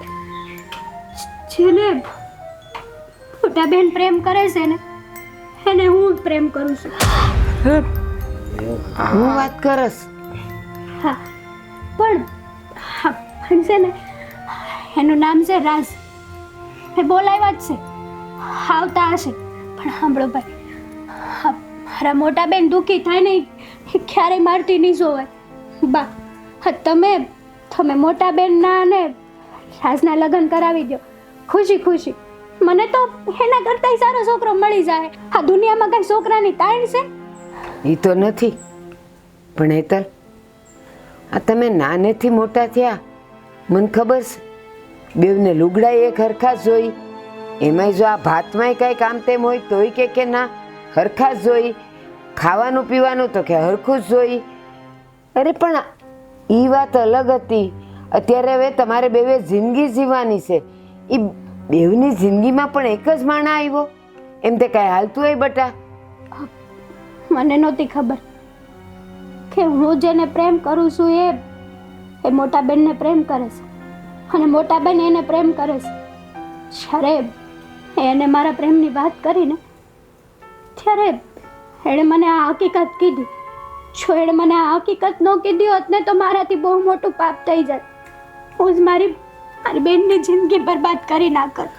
જેને મોટા બેન પ્રેમ કરે છે ને એને હું પ્રેમ કરું છું. હું વાત કરસ? હા પણ હા પણ છે ને એનું નામ છે રાજ. એ બોલાવ્યા જ છે, આવતા હશે. પણ સાંભળો ભાઈ, હા મારા મોટા બેન દુઃખી થાય ને એ ક્યારેય મારતી નહીં જોવાય. બા હા તમે મોટા બેનના અને રાજના લગ્ન કરાવી દો ખુશી ખુશી. મને તો એના કરતાંય સારો છોકરો મળી જાય. આ દુનિયામાં કઈ છોકરાની તાણ છે? એ તો નથી, પણ હેતલ આ તમે નાનેથી મોટા થયા, મને ખબર છે બેવને લુગડાય એક હરખા જ જોઈ, એમાંય જો આ ભાતમાંય કાંઈ કામ તેમ હોય તોય કે ના હરખા જ જોઈ, ખાવાનું પીવાનું તો કે હરખું જ જોઈ. અરે પણ એ વાત અલગ હતી. અત્યારે હવે તમારે બેવે જિંદગી જીવવાની છે. એ બેવની જિંદગીમાં પણ એક જ માણા આવ્યો એમ તે કાંઈ હાલતું હોય બટા? મને નહોતી ખબર કે હું જેને પ્રેમ કરું છું એ મોટા બેનને પ્રેમ કરે છે અને મોટા બેન એને પ્રેમ કરે છે. જ્યારે એને મારા પ્રેમની વાત કરીને ત્યારે એણે મને આ હકીકત કીધી. જો એણે મને આ હકીકત ન કીધી હોત ને તો મારાથી બહુ મોટું પાપ થઈ જાય. હું જ મારી બેનની જિંદગી બરબાદ કરી નાખત.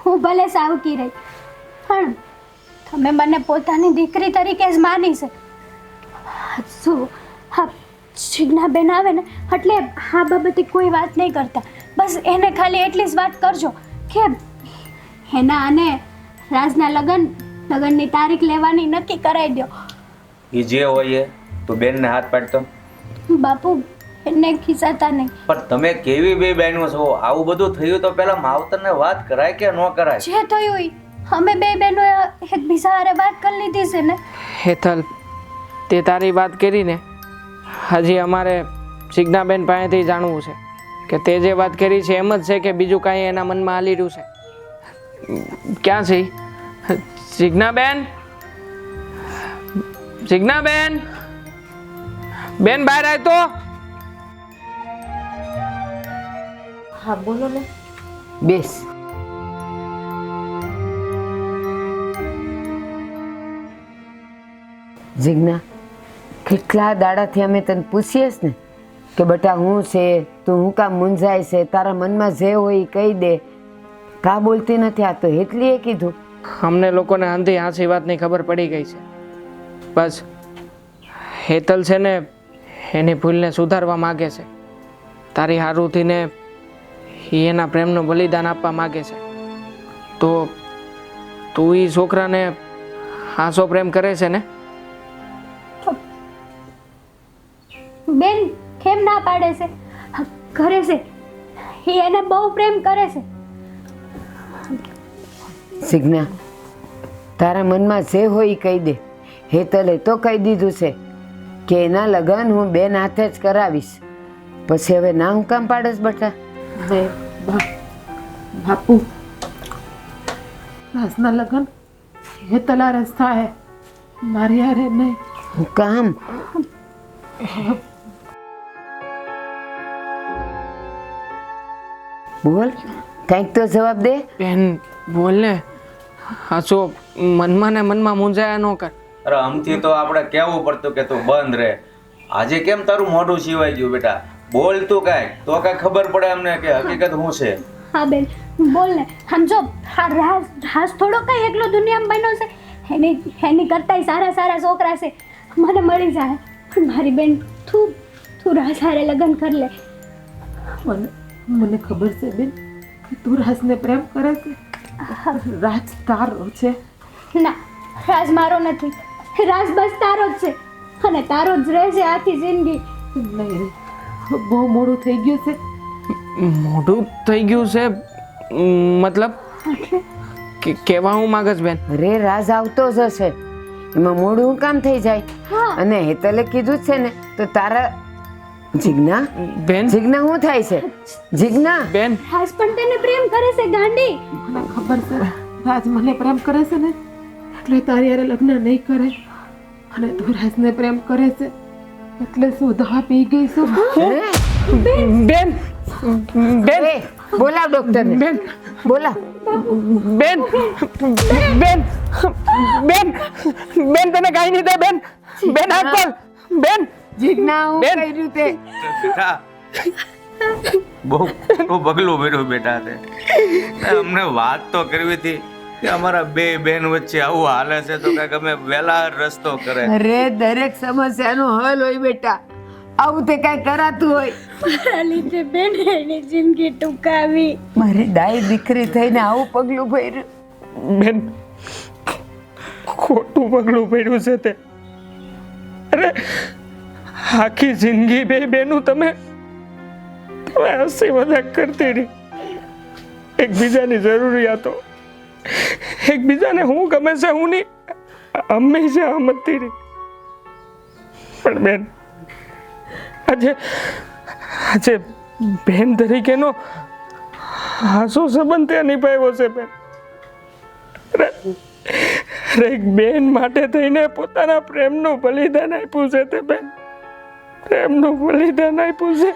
હું ભલે સાવકી રહી, પણ તમે મને પોતાની દીકરી તરીકે જ માની છે. શું હા જીજ્ઞાબેન આવે ને એટલે આ બાબતે કોઈ વાત નહીં કરતા. બસ એને ખાલી એટલી જ વાત કરજો કે એના અને રાજના લગ્નની તારીખ લેવાની નક્કી કરાવી દો. એ જે હોય એ તું બેનને હાથ પાડતો. બાપુ એને ખીસાતા નહીં. પણ તમે કેવી બે બહેનો છો? આવું બધું થયું તો પેલા માવતરને વાત કરાય કે ન કરાય? જે થયું ઈ અમે બે બહેનો એકબીજા હારે વાત કરી લીધી છે ને. હેતલ તે તારી વાત કરીને હજી અમારે જીજ્ઞાબેન પાસેથી જાણવું છે કે તે જે વાત કરી છે એમ જ છે કે બીજું કાંઈ એના મનમાં હાલી રહ્યું છે. ક્યાં છે જીજ્ઞાબેન? જીજ્ઞાબેન બેન બહાર આય તો. હા બોલો ને. બેસ. જીજ્ઞા, કેટલા દાડાથી અમે તને પૂછીએ ને કે બેટા હું છે, તું હું કામ મૂંઝાય છે, તારા મનમાં જે હોય એ કહી દે, કા બોલતી નથી? આ તો એટલી કીધું. અમને લોકોને આંધી આછી વાતની ખબર પડી ગઈ છે. બસ હેતલ છે ને એની ભૂલને સુધારવા માગે છે. તારી હારુથી ને એ એના પ્રેમનું બલિદાન આપવા માગે છે. તો તું એ છોકરાને હાસો પ્રેમ કરે છે ને? બેન કેમ ના પાડે છે? કરે છે, એ એને બહુ પ્રેમ કરે છે. જીજ્ઞા, તારા મનમાં જે હોય એ કહી દે. હેતલે તો કહી દીધું છે કે એના લગ્ન હું બેન હાથે જ કરાવીશ. પછી હવે ના હું કામ પાડસ બેટા? બાપુ, રાજના લગ્ન હેતલા રસ્તા હે, મારી હારે નહીં. હું કામ? બોલ, કંઈક તો જવાબ દે. બેન બોલ ને. હાચો મનમાં ને મનમાં મૂંઝાયા ન કર. અરે આમથી તો આપણે કહેવું પડતું કે તું બંધ રહે. આજે કેમ તારું મોઢું સિવાય ગયું બેટા? બોલ તું કાંઈક, તો કાંઈ ખબર પડે અમને કે હકીકત શું છે. હા બેન બોલ ને. સમજો આ રાજ થોડો કઈ એકલો દુનિયામાં બન્યો છે. એની કરતાંય સારા સારા છોકરા છે, મને મળી જાય. પણ મારી બેન તું રાજ હારે લગ્ન કર લે. મને ખબર છે બેન કે તું રાજને પ્રેમ કરે છે. રાજ તારો છે. ના, રાજ મારો નથી. રાજ બસ તારો જ છે અને તારો જ રહેશે આખી જિંદગી. નહીં, બહુ મોડું થઈ ગયું છે. મોઢું થઈ ગયું છે મતલબ કેવા હું માગસ બેન? અરે રાજ આવતો જ હશે, એમાં મોડું હું કામ થઈ જાય? હા. અને હેતલે કીધું જ છે ને તો તારા જીજ્ઞા બેન જીજ્ઞા શું થાય છે? જીજ્ઞા બેન રાજ પણ તેને પ્રેમ કરે છે ગાંડી. મને ખબર છે રાજ મને પ્રેમ કરે છે ને એટલે તારી હારે લગ્ન નહીં કરે, અને તું રાજને પ્રેમ કરે છે એટલે શું દવા પી ગઈ છું? બેન બેન એ, બોલાવ ડોક્ટરને. બેન બોલાવ. બેન બેન બેન બેન તને કાંઈ નહીં થાય બેન. બેન હાથ પર બેન. જીજ્ઞા હું બેન. કર્યું તે? બેટા બહુ મોટું પગલું ભર્યું બેટા તે. અમને વાત તો કરવી હતી કે અમારા બે બેન વચ્ચે આવું હાલે છે તો કાંઈક અમે વહેલા રસ્તો કરે. અરે દરેક સમસ્યાનો હલ હોય બેટા, આવું તે કાંઈ કરાતું હોય. મારા લીધે બેન એની જિંદગી ટૂંકાવી. મારી દાઈ દીકરી થઈને આવું પગલું ભર્યું. બેન ખોટું પગલું પડ્યું છે તે. અરે આખી જિંદગી બે બેનું તમે હસી મજાક કરતી રહી. એકબીજાની જરૂરિયાતો, એકબીજાને હું ગમે છે હું નહીં હંમેશા સમજતી રહી. પણ બેન આજે બેન તરીકેનો હાસો સંબંધ ત્યાં નિભાવ્યો છે બેન. એક બેન માટે થઈને પોતાના પ્રેમનું બલિદાન આપ્યું છે તે બેન. પ્રેમનું બલિદાન આપ્યું છે.